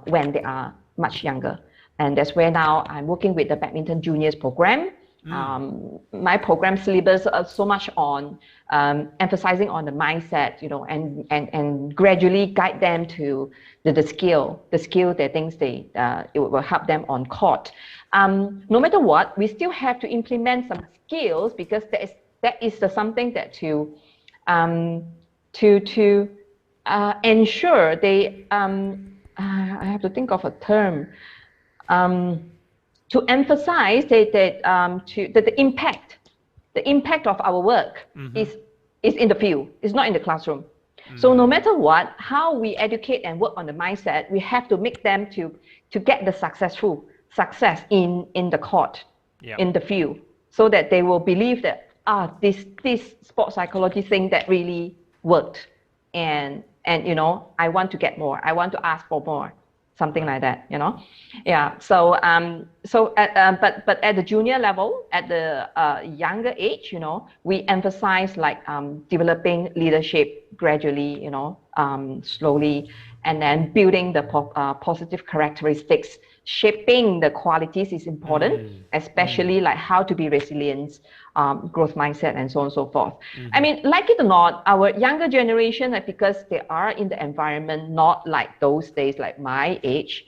S2: when they are much younger. And that's where now I'm working with the Badminton Juniors program, My program syllabus are so much on emphasizing on the mindset, and gradually guide them to the skill that things it will help them on court. No matter what, we still have to implement some skills, because that is something that to ensure they I have to think of a term, to emphasize that the impact of our work is in the field, it's not in the classroom. So no matter what, how we educate and work on the mindset, we have to make them to get the success in the court, in the field, so that they will believe that this sports psychology thing that really worked, and I want to get more, I want to ask for more, something like that, yeah. So but at the junior level, at the younger age, we emphasize like developing leadership gradually, slowly, and then building the positive characteristics. Shaping the qualities is important, especially like how to be resilient, growth mindset, and so on and so forth. I mean, like it or not, our younger generation, because they are in the environment not like those days, like my age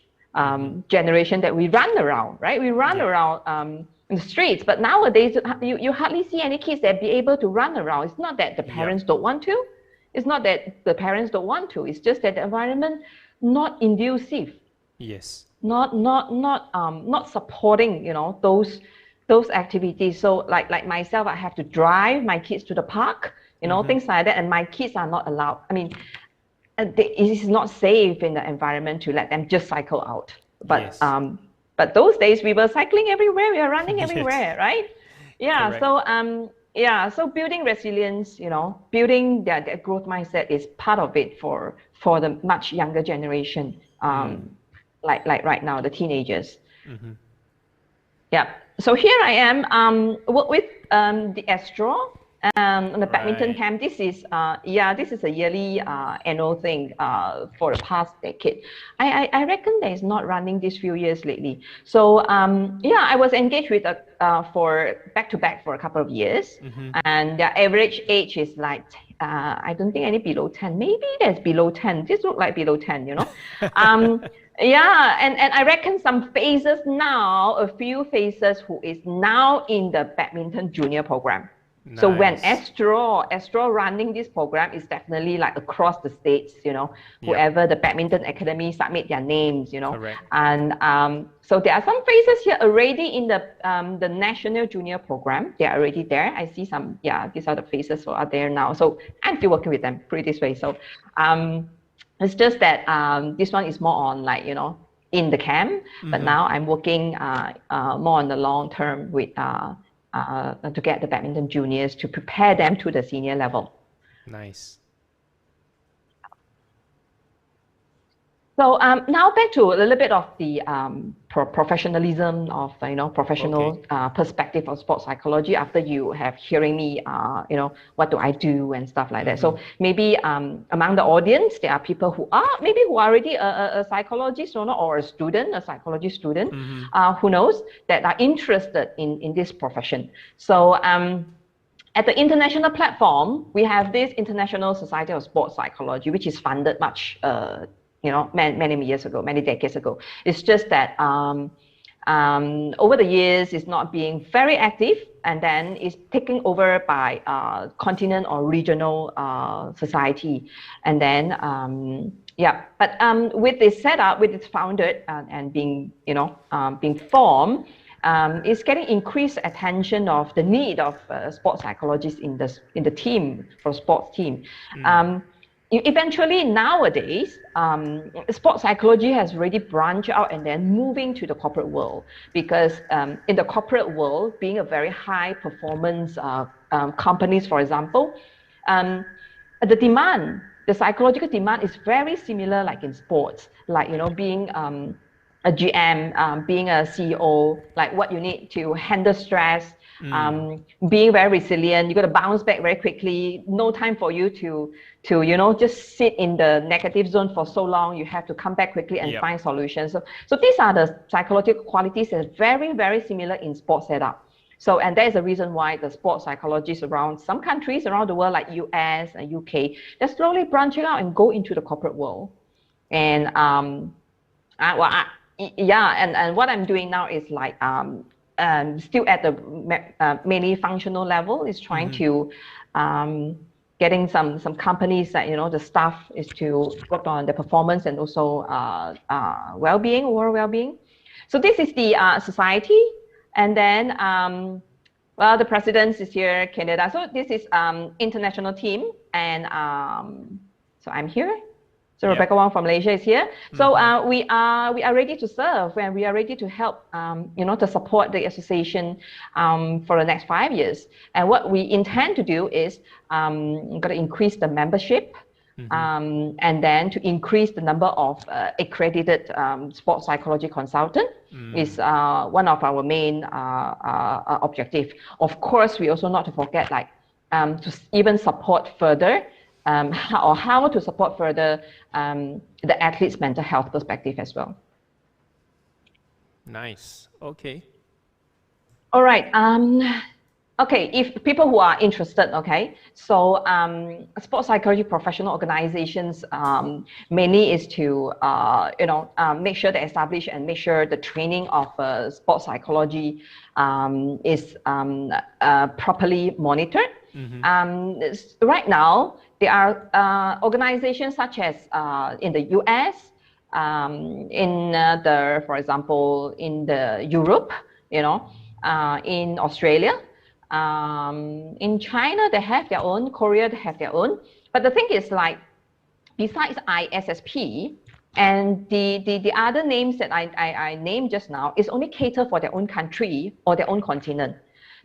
S2: generation, that we run around, right? We run around in the streets, but nowadays you hardly see any kids that be able to run around. It's not that the parents don't want to. It's not that the parents don't want to. It's just that the environment not conducive.
S1: Yes.
S2: Not supporting, those activities. So like myself, I have to drive my kids to the park, things like that, and my kids are not allowed. I mean, it is not safe in the environment to let them just cycle out. But but those days we were cycling everywhere, we were running everywhere, right? Yeah. Correct. So building resilience, building their growth mindset is part of it for the much younger generation. Like right now, the teenagers. Yeah. So here I am, work with the Astro on the badminton camp. This is a yearly annual thing for the past decade. I reckon that is not running these few years lately. So I was engaged with for back-to-back for a couple of years, and their average age is like I don't think any below 10. Maybe there's below 10. This look like below 10, Yeah, and I reckon some phases now, a few phases who is now in the badminton junior program. Nice. So when Astro running this program is definitely like across the states, whoever the badminton academy submit their names, Correct. And so there are some phases here already in the national junior program. They are already there. I see some, these are the phases who are there now. So I'm still working with them, put it this way. So it's just that this one is more on like, in the camp, but now I'm working more on the long term with to get the badminton juniors to prepare them to the senior level.
S1: Nice.
S2: So now back to a little bit of the professionalism of professional perspective of sports psychology. After you have hearing me, what do I do and stuff like that. So maybe among the audience, there are people who are already a psychologist or a psychology student, who knows, that are interested in this profession. So at the international platform, we have this International Society of Sports Psychology, which is funded much many years ago, many decades ago. It's just that over the years, it's not being very active, and then it's taken over by continent or regional society. And then, but with this setup, with it founded and being formed, it's getting increased attention of the need of sports psychologists in the team, for sports team. Eventually, nowadays, sports psychology has already branched out and then moving to the corporate world, because in the corporate world, being a very high performance companies, for example, the psychological demand is very similar like in sports, like, being a GM, being a CEO, like what you need to handle stress, being very resilient. You got to bounce back very quickly. No time for you to just sit in the negative zone for so long. You have to come back quickly and find solutions. So these are the psychological qualities that are very, very similar in sports setup. So, and that is the reason why the sports psychologists around some countries around the world, like US and UK, they're slowly branching out and go into the corporate world. And and what I'm doing now is like still at the mainly functional level, is trying to getting some companies that, you know, the staff is to work on the performance and also well-being, overall well-being. So this is the society, and then well, the president is here, Canada. So this is international team, and so I'm here. So Rebecca Wong from Malaysia is here. So we are ready to serve, and we are ready to help, you know, to support the association for the next 5 years. And what we intend to do is going to increase the membership, and then to increase the number of accredited sports psychology consultant is one of our main objective. Of course, we also not to forget, like to even support further how to support further the athlete's mental health perspective as well.
S1: Nice. Okay.
S2: All right. Okay, if people who are interested, okay, so sports psychology professional organizations mainly is to you know, make sure they establish and make sure the training of sports psychology is properly monitored. Right now, there are organizations such as in the US, in for example, in the Europe, you know, in Australia, in China, they have their own, Korea, they have their own. But the thing is, like, besides ISSP and the other names that I named just now, is only cater for their own country or their own continent.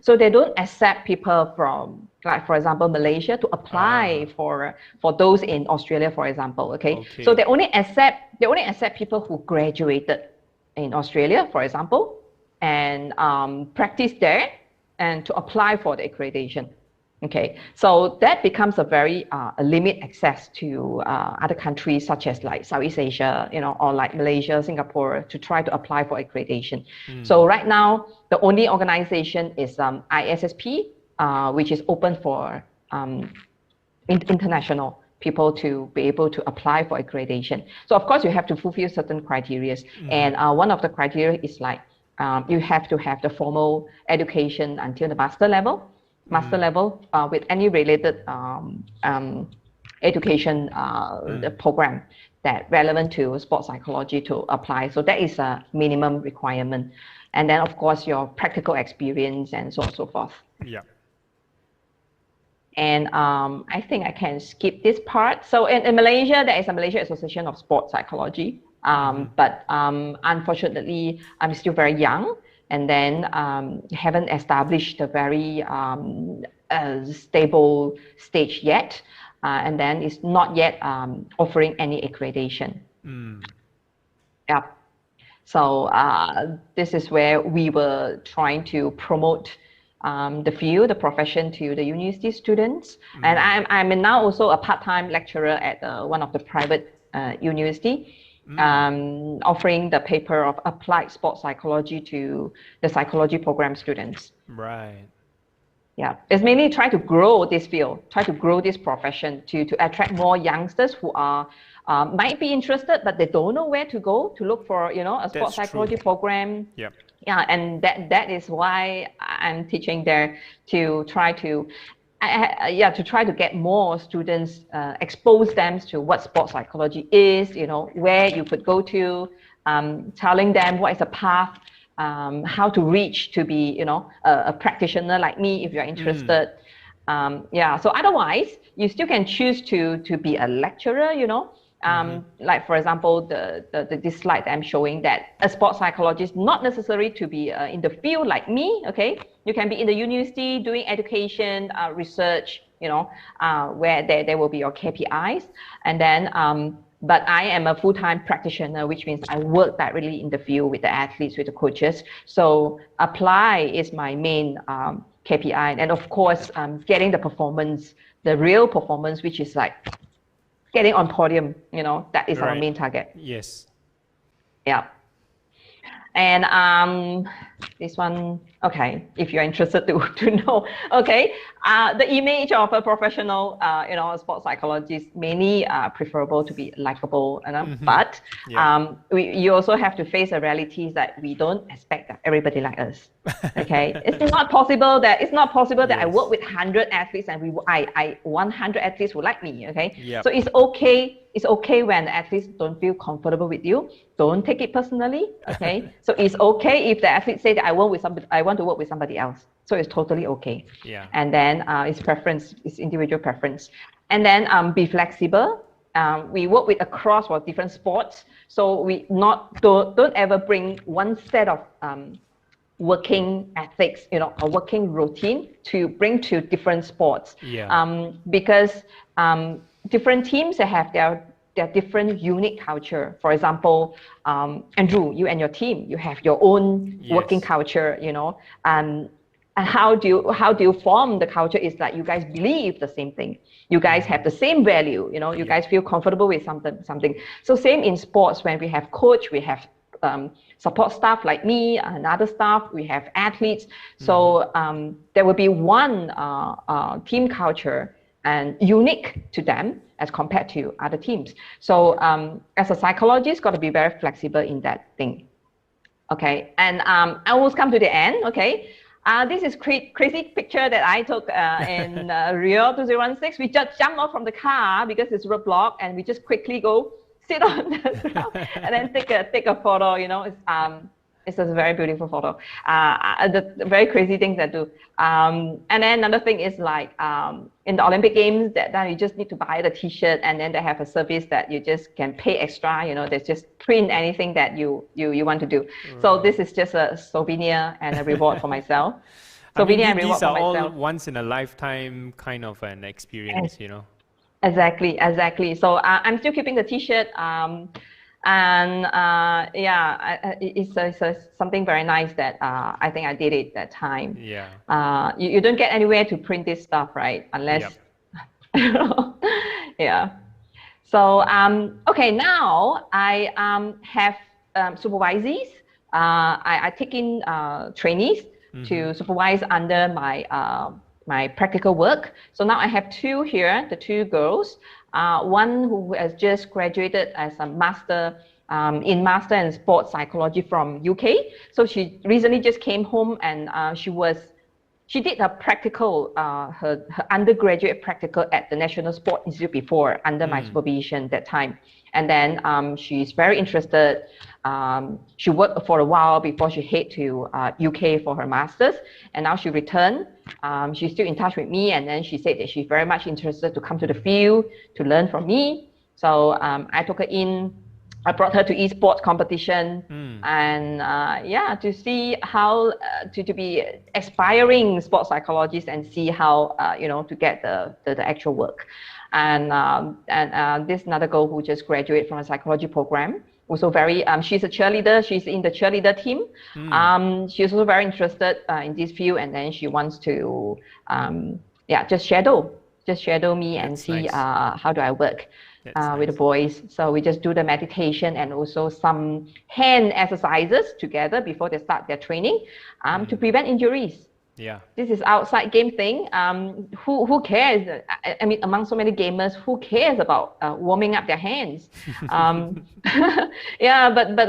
S2: So they don't accept people from, like, for example, Malaysia to apply for those in Australia, for example. Okay. So they only accept people who graduated in Australia, for example, and practice there, and to apply for the accreditation. Okay, so that becomes a very limit access to other countries such as like Southeast Asia, you know, or like Malaysia, Singapore, to try to apply for accreditation. So right now, the only organization is ISSP, which is open for international people to be able to apply for accreditation. So of course, you have to fulfill certain criteria, and one of the criteria is like you have to have the formal education until the master level. With any related education program that relevant to sports psychology to apply. So that is a minimum requirement. And then of course your practical experience and so on and so forth.
S1: Yeah.
S2: And I think I can skip this part. So in Malaysia, there is a Malaysia Association of Sports Psychology. But unfortunately, I'm still very young, and then haven't established a very stable stage yet, and then it's not yet offering any accreditation. Yeah. So this is where we were trying to promote the field, the profession to the university students. And I'm now also a part-time lecturer at one of the private university. Offering the paper of applied sports psychology to the psychology program students.
S1: Right.
S2: Yeah, it's mainly try to grow this field, try to grow this profession to attract more youngsters who are might be interested, but they don't know where to go to look for, you know, a sports psychology program.
S1: Yep.
S2: Yeah, and that is why I'm teaching there, to try to to try to get more students, expose them to what sports psychology is, you know, where you could go to, telling them what is the path, how to reach to be, you know, a practitioner like me if you're interested. So otherwise, you still can choose to be a lecturer, you know. Like for example, this slide that I'm showing, that a sports psychologist, not necessary to be in the field like me, okay? You can be in the university doing education, research, you know, where there will be your KPIs. And then, but I am a full-time practitioner, which means I work directly in the field with the athletes, with the coaches. So apply is my main KPI. And of course, getting the performance, the real performance, which is like getting on podium, you know, that is our main target.
S1: Yes.
S2: Yeah. And This one, okay, if you're interested to know, okay. The image of a professional, sports psychologist, mainly preferable to be likable, but you also have to face the realities that we don't expect that everybody like us. Okay, it's not possible that I work with 100 athletes and I 100 athletes will like me. Okay, so it's okay. It's okay when the athletes don't feel comfortable with you. Don't take it personally. Okay, so it's okay if the athletes say that I want to work with somebody else. So it's totally okay.
S1: Yeah.
S2: And then it's preference, it's individual preference. And then be flexible. We work with across for different sports. So we don't ever bring one set of working ethics, or working routine to bring to different sports. Because different teams have their different unique culture. For example, Andrew, you and your team, you have your own working culture, and how do you form the culture is like you guys believe the same thing. You guys have the same value, you guys feel comfortable with something. So same in sports, when we have coach, we have support staff like me, another staff, we have athletes. So there will be one team culture and unique to them as compared to other teams. So as a psychologist, got to be very flexible in that thing. Okay, and I almost come to the end. Okay, this is crazy picture that I took in Rio 2016. We just jumped off from the car because it's roadblock, and we just quickly go sit on the ground and then take a photo. It's a very beautiful photo. The very crazy things I do. And then another thing is like in the Olympic Games, that you just need to buy the T-shirt, and then they have a service that you just can pay extra. They just print anything that you want to do. Right. So this is just a souvenir and a reward for myself.
S1: Souvenir and reward for myself. These are all once in a lifetime kind of an experience,
S2: Exactly. So I'm still keeping the T-shirt. And it's something very nice that I think I did it that time.
S1: Yeah.
S2: You don't get anywhere to print this stuff, right? Unless, yeah. So okay, now I have supervisees. I take in trainees to supervise under my practical work. So now I have two here, the two girls. One who has just graduated as a master in sports psychology from UK. So she recently just came home, and she did her practical, her undergraduate practical at the National Sport Institute before, under my supervision that time. And then she's very interested. She worked for a while before she head to UK for her master's, and now she returned. She's still in touch with me, and then she said that she's very much interested to come to the field to learn from me. So I took her in. I brought her to esports competition, and to see how to be aspiring sports psychologist and see how to get the actual work. And this another girl who just graduated from a psychology program. Also very, she's a cheerleader. She's in the cheerleader team. She's also very interested in this field, and then she wants to, just shadow me and see how do I work with the boys. So we just do the meditation and also some hand exercises together before they start their training to prevent injuries.
S1: Yeah,
S2: this is outside game thing. Who cares? I mean, among so many gamers, who cares about warming up their hands? But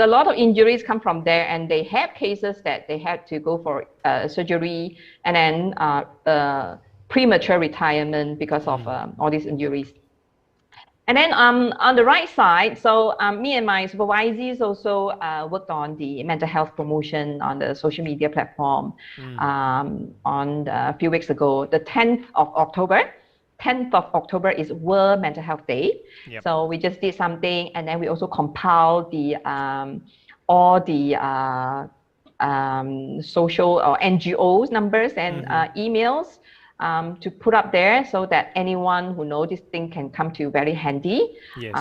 S2: a lot of injuries come from there, and they have cases that they had to go for surgery and then premature retirement because of all these injuries. And then on the right side, so me and my supervisees also worked on the mental health promotion on the social media platform on a few weeks ago. The 10th of October is World Mental Health Day.
S1: Yep.
S2: So we just did something, and then we also compiled the all the social or NGOs numbers and emails to put up there so that anyone who knows this thing can come to very handy.
S1: Yes.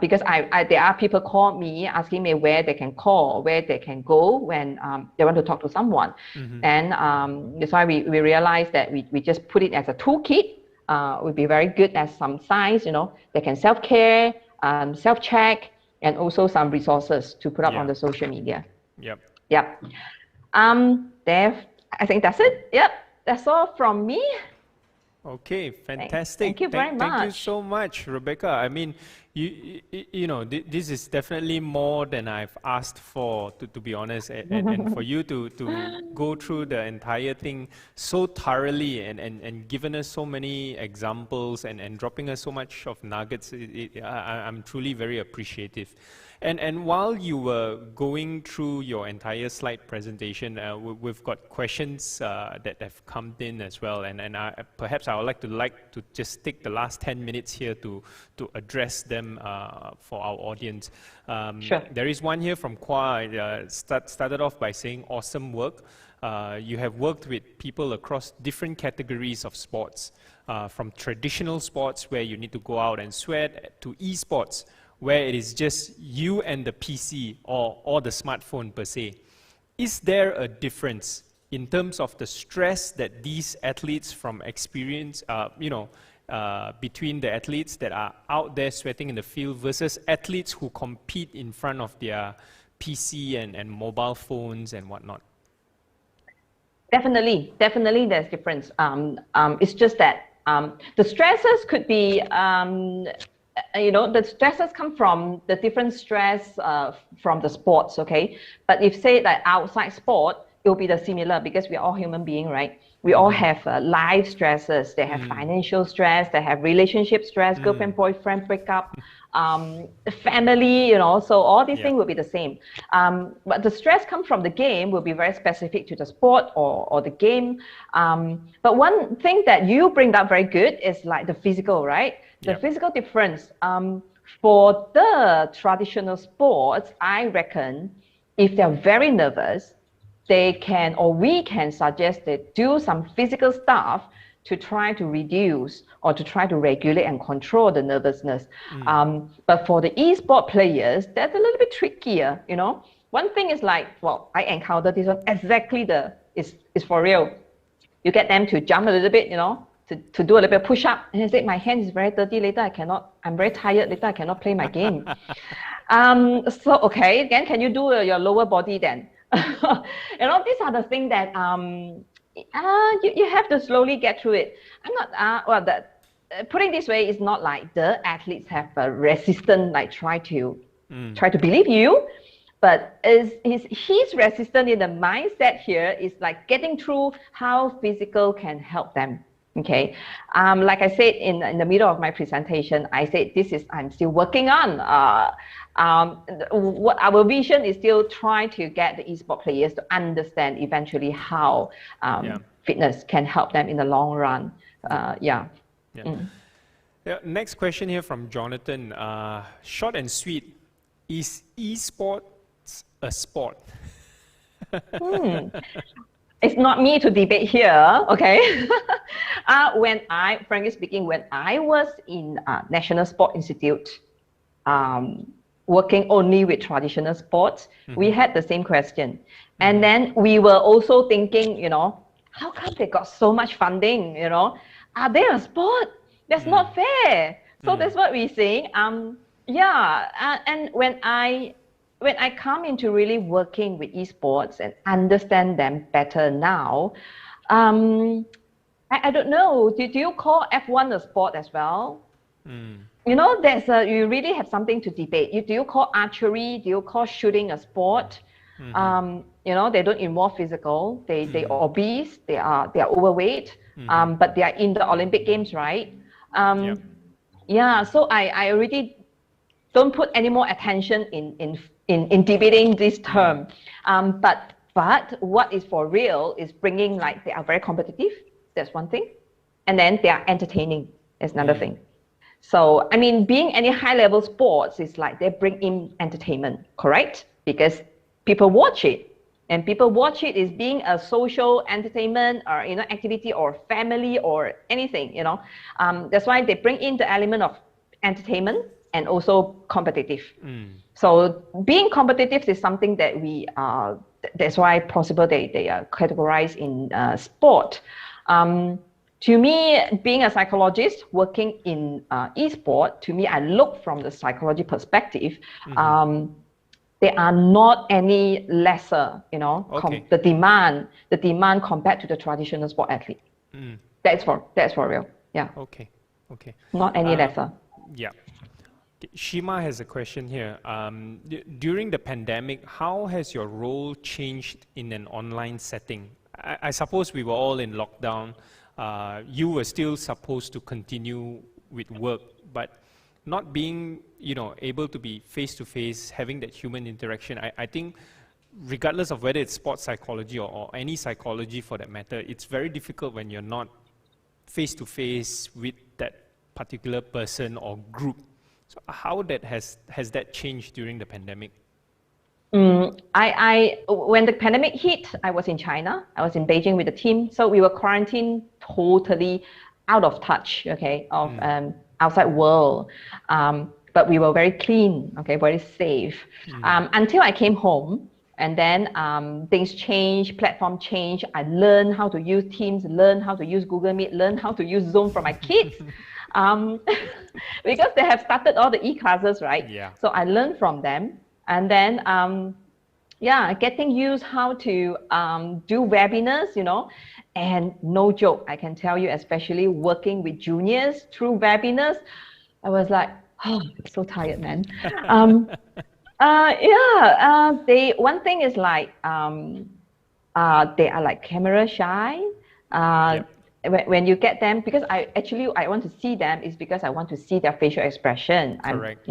S2: Because there are people call me asking me where they can call, where they can go when they want to talk to someone. And that's why we realized that we just put it as a toolkit. Would be very good as some signs, they can self-care, self-check, and also some resources to put up on the social media.
S1: Yep.
S2: I think that's it. Yep, that's all from me.
S1: Okay, fantastic.
S2: Thank you very
S1: Thank you
S2: much.
S1: so much, Rebecca. I mean, you know, this is definitely more than I've asked for, to be honest, and for you to go through the entire thing so thoroughly and given us so many examples and dropping us so much of nuggets, I'm truly very appreciative. And while you were going through your entire slide presentation, we've got questions that have come in as well, and perhaps I would like to just take the last 10 minutes here to address them for our audience.
S2: Sure.
S1: There is one here from Kwa, started off by saying, awesome work. You have worked with people across different categories of sports, from traditional sports where you need to go out and sweat, to esports, where it is just you and the PC or the smartphone per se. Is there a difference in terms of the stress that these athletes from experience, between the athletes that are out there sweating in the field versus athletes who compete in front of their PC and mobile phones and whatnot?
S2: Definitely there's difference. It's just that the stresses could be, the stresses come from the different stress from the sports, okay? But if say that outside sport, it will be the similar because we are all human beings, right? We all have life stresses. They have financial stress, they have relationship stress, girlfriend, boyfriend breakup, family, so all these things will be the same. But the stress comes from the game will be very specific to the sport or the game. But one thing that you bring up very good is like the physical, right? The physical difference. For the traditional sports, I reckon if they're very nervous, they can, or we can suggest they do some physical stuff to try to reduce or to try to regulate and control the nervousness. But for the e-sport players, that's a little bit trickier, One thing is like, well, I encountered this one exactly is for real. You get them to jump a little bit, to do a little bit of push-up, and he said, my hand is very dirty, later I cannot, I'm very tired, later I cannot play my game. So, okay, then can you do your lower body then? These are the things that you have to slowly get through it. I'm not, putting this way, it's not like the athletes have a resistance, like try to believe you, but he's resistant in the mindset here is like getting through how physical can help them. Okay, like I said in the middle of my presentation, I said I'm still working on. What our vision is still trying to get the esports players to understand eventually how fitness can help them in the long run.
S1: Next question here from Jonathan. Short and sweet. Is esports a sport?
S2: It's not me to debate here, okay? Frankly speaking, when I was in National Sport Institute, working only with traditional sports, we had the same question. And then we were also thinking, how come they got so much funding, Are they a sport? That's not fair. So that's what we're saying. And when I come into really working with esports and understand them better now, I don't know, do you call F1 a sport as well? You really have something to debate. Do you call archery, do you call shooting a sport? They don't involve physical, they are obese, they are overweight, but they are in the Olympic Games, right? So I already don't put any more attention in debating this term. But what is for real is bringing, like, they are very competitive. That's one thing. And then they are entertaining is another thing. So, I mean, being any high-level sports is like they bring in entertainment, correct? Because people watch it. And people watch it as being a social entertainment or, activity or family or anything, That's why they bring in the element of entertainment and also competitive. So being competitive is something that that's why possible they are categorized in sport. To me, being a psychologist working in e-sport, to me, I look from the psychology perspective. they are not any lesser, you know,
S1: Okay.
S2: the demand compared to the traditional sport athlete. That's for real. Yeah,
S1: Okay. Okay.
S2: not any lesser.
S1: Yeah. Shima has a question here. During the pandemic, how has your role changed in an online setting? I suppose we were all in lockdown. You were still supposed to continue with work, but not being, able to be face-to-face, having that human interaction, I think regardless of whether it's sports psychology or any psychology for that matter, it's very difficult when you're not face-to-face with that particular person or group. So how has that changed during the pandemic?
S2: When the pandemic hit, I was in China. I was in Beijing with the team, so we were quarantined totally out of touch, okay, of outside world. But we were very clean, okay, very safe. Until I came home, and then things changed, platform changed. I learned how to use Teams, learned how to use Google Meet, learned how to use Zoom for my kids. Because they have started all the e-classes, right?
S1: Yeah.
S2: So I learned from them. And then, getting used how to do webinars, and no joke, I can tell you, especially working with juniors through webinars, I was like, oh, I'm so tired, man. One thing is like, they are like camera shy. When you get them, because I want to see them is because I want to see their facial expression.
S1: Correct.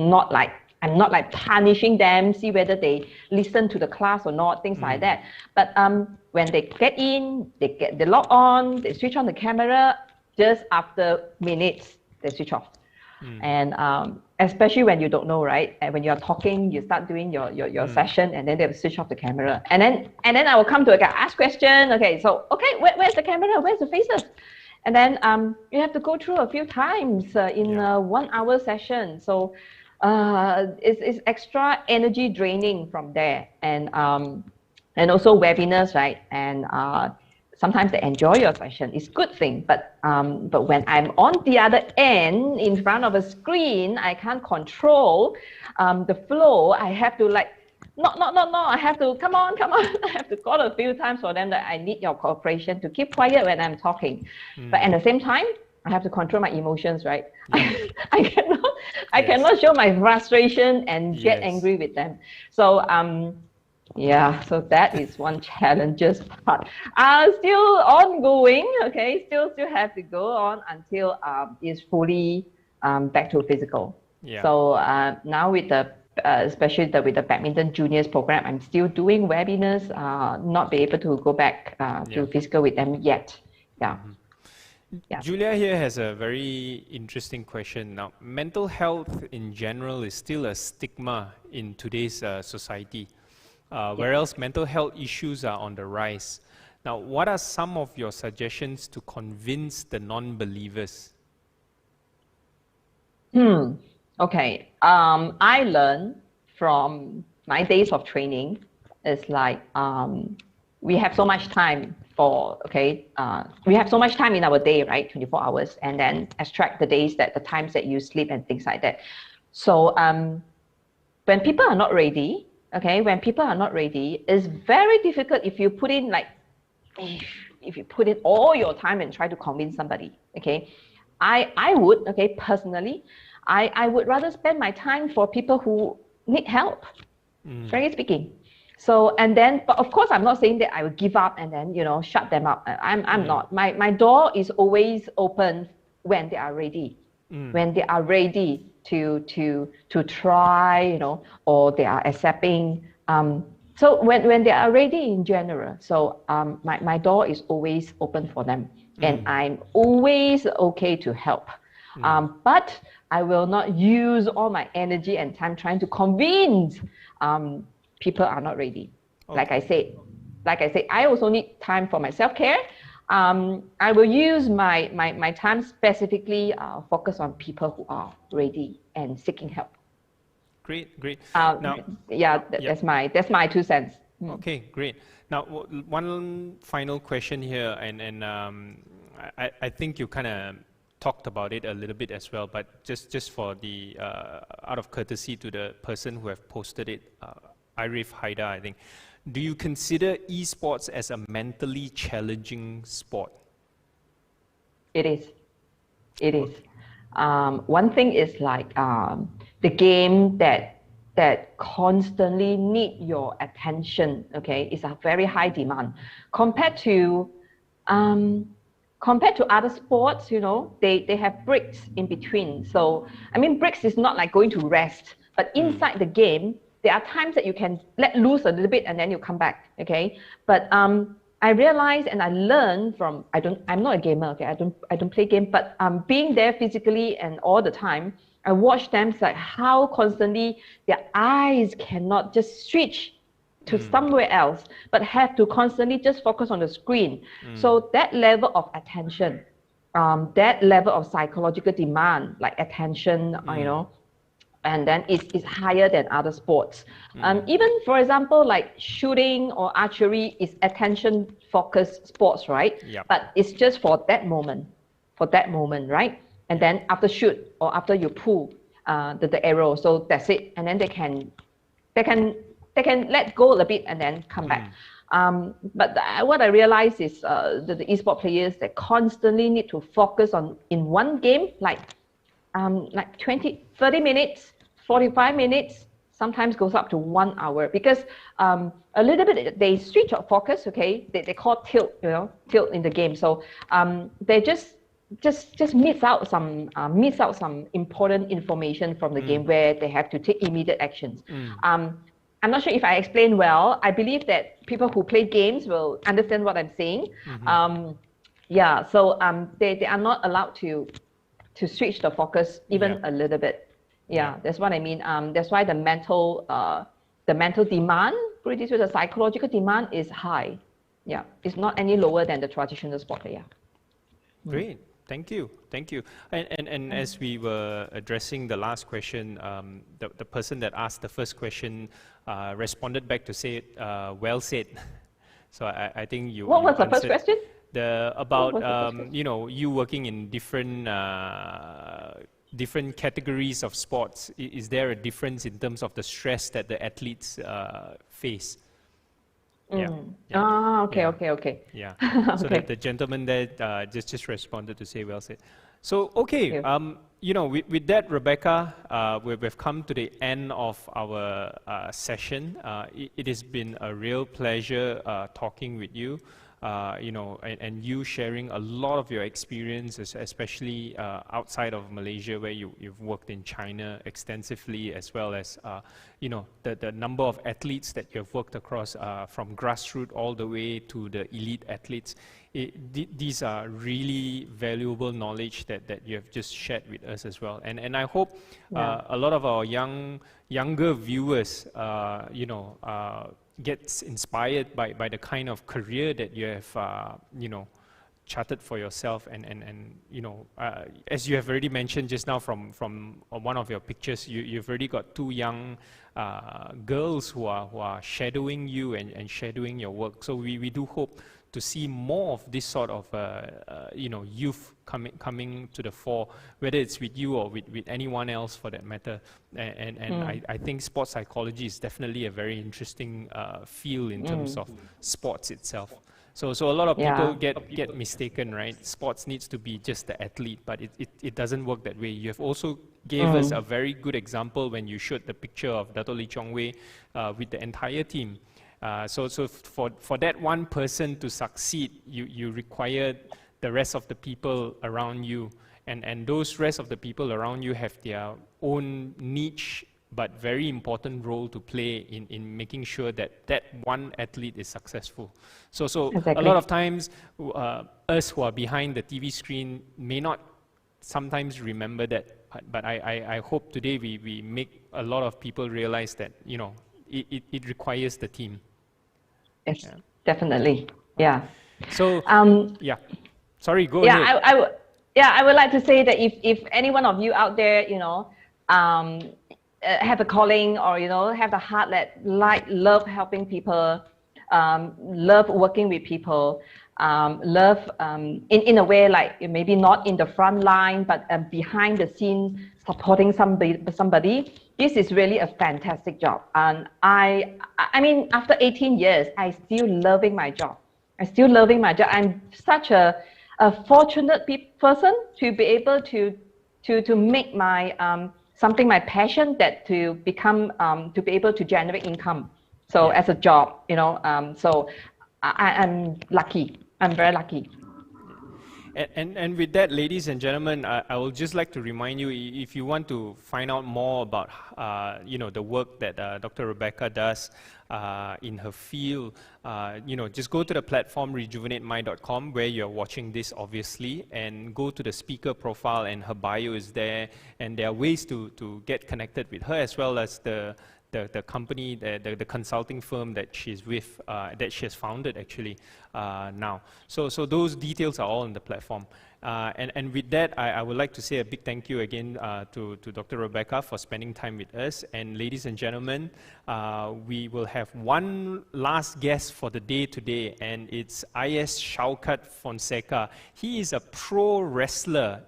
S2: I'm not like punishing them, see whether they listen to the class or not, things like that. But when they get in, they log on, they switch on the camera, just after minutes, they switch off. And especially when you don't know, right? And when you're talking, you start doing your session, and then they will switch off the camera. And then I will come to ask question. Okay, so where's the camera? Where's the faces? And then you have to go through a few times in a 1 hour session. So it's extra energy draining from there, and also webinars, right? And sometimes they enjoy your session. It's a good thing, but when I'm on the other end in front of a screen, I can't control the flow. I have to like, no, I have to, come on. I have to call a few times for them that I need your cooperation to keep quiet when I'm talking. But at the same time, I have to control my emotions, right? I cannot show my frustration and get angry with them. So so that is one challenges part. Still ongoing, okay? Still have to go on until it's fully back to physical.
S1: Yeah.
S2: So now with the especially with the badminton juniors program, I'm still doing webinars. Not be able to go back to physical with them yet. Yeah. Yeah.
S1: Julia here has a very interesting question. Now, mental health in general is still a stigma in today's society, whereas mental health issues are on the rise. Now, what are some of your suggestions to convince the non-believers?
S2: Okay. I learned from my days of training is like we have so much time we have so much time in our day, right? 24 hours, and then extract the times that you sleep and things like that. So when people are not ready, it's very difficult if you put in all your time and try to convince somebody. Okay, I would, personally, I would rather spend my time for people who need help, frankly speaking. So, and then, but of course, I'm not saying that I will give up and then, shut them up. I'm not. My door is always open when they are ready. When they are ready to try, or they are accepting. So when they are ready in general, so my door is always open for them, and I'm always okay to help. But I will not use all my energy and time trying to convince people are not ready. Okay. Like I said, I also need time for my self-care. I will use my time specifically focus on people who are ready and seeking help.
S1: Great.
S2: That's my 2 cents.
S1: Okay, great. Now, one final question here, and I think you kind of talked about it a little bit as well, but just for the out of courtesy to the person who have posted it, Arif Haidar, I think. Do you consider esports as a mentally challenging sport?
S2: It is. It is. One thing is like the game that constantly need your attention. Okay, is a very high demand compared to other sports. You know, they have breaks in between. So I mean, breaks is not like going to rest, but inside the game, there are times that you can let loose a little bit and then you come back. Okay, but I realized and I learned from I'm not a gamer, okay, I don't play game, but being there physically and all the time, I watch them like how constantly their eyes cannot just switch to somewhere else, but have to constantly just focus on the screen. So that level of attention, that level of psychological demand, like attention, you know, and then it's higher than other sports. Even for example, like shooting or archery is attention focused sports, right?
S1: Yep.
S2: But it's just for that moment, right? And then after shoot or after you pull the arrow, so that's it. And then they can let go a bit and then come back. But what I realize is the esport players, they constantly need to focus on in one game, like 20, 30 minutes, 45 minutes, sometimes goes up to 1 hour, because a little bit they switch of focus. Okay, they call tilt, you know, tilt in the game. So they just miss out some important information from the game where they have to take immediate actions. I'm not sure if I explained well. I believe that people who play games will understand what I'm saying. Yeah, so they are not allowed to switch the focus even a little bit. Yeah, that's what I mean. That's why the mental demand, pretty soon the psychological demand is high. Yeah, it's not any lower than the traditional sport player.
S1: Great, thank you. And as we were addressing the last question, the person that asked the first question responded back to say, well said. So I think you.
S2: What was the
S1: answered.
S2: first question?
S1: About you know, you working in different categories of sports. Is there a difference in terms of the stress that the athletes face?
S2: Okay.
S1: Yeah. So
S2: Okay.
S1: the gentleman there just responded to say well said. So okay, you know, with that, Rebecca, we've come to the end of our session. It has been a real pleasure talking with you. You know, and you sharing a lot of your experiences, especially outside of Malaysia, where you've worked in China extensively, as well as, you know, the number of athletes that you've worked across, from grassroots all the way to the elite athletes. These are really valuable knowledge that you have just shared with us as well. And I hope a lot of our younger viewers, you know, gets inspired by the kind of career that you have, you know, charted for yourself, and you know, as you have already mentioned just now from one of your pictures, you've already got two young girls who are shadowing you and shadowing your work. So we do hope to see more of this sort of you know, youth coming to the fore, whether it's with you or with anyone else for that matter. And I think sports psychology is definitely a very interesting field in terms of sports itself. So a lot of people get mistaken, right? Sports needs to be just the athlete, but it doesn't work that way. You have also gave us a very good example when you showed the picture of Dato' Lee Chong Wei with the entire team. So for that one person to succeed, you require the rest of the people around you, and those rest of the people around you have their own niche but very important role to play in making sure that one athlete is successful. So exactly. A lot of times, us who are behind the TV screen may not sometimes remember that, but I hope today we make a lot of people realize that, you know, it requires the team.
S2: Yes, definitely. Yeah.
S1: So, sorry, go ahead.
S2: I would like to say that if any one of you out there, you know, have a calling, or, you know, have the heart that love helping people, love working with people, love in a way like maybe not in the front line, but behind the scene supporting somebody. This is really a fantastic job. And I mean, after 18 years, I still loving my job. I'm such a fortunate person to be able to make my something my passion that to become to be able to generate income. So as a job, you know, so I'm lucky. I'm very lucky.
S1: And with that, ladies and gentlemen, I would just like to remind you, if you want to find out more about, you know, the work that Dr. Rebecca does in her field, you know, just go to the platform rejuvenatemind.com where you're watching this, obviously, and go to the speaker profile, and her bio is there, and there are ways to get connected with her, as well as the company, the consulting firm that she's with, that she has founded actually now. So those details are all on the platform. And with that, I would like to say a big thank you again to Dr. Rebecca for spending time with us. And ladies and gentlemen, we will have one last guest for the day today, and it's IS Shaukat Fonseca. He is a pro wrestler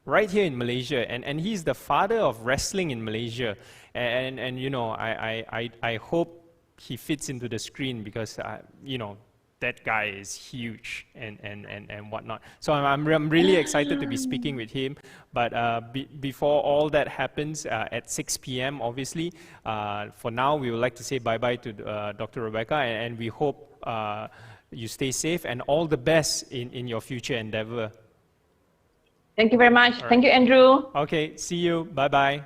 S1: right here in Malaysia, and he's the father of wrestling in Malaysia. And you know, I hope he fits into the screen, because you know, that guy is huge and whatnot. So I'm really excited to be speaking with him. But before all that happens, at 6 p.m. obviously, for now we would like to say bye-bye to Dr. Rebecca, and we hope you stay safe and all the best in your future endeavor.
S2: Thank you very much. Thank you, Andrew.
S1: Okay, see you. Bye-bye.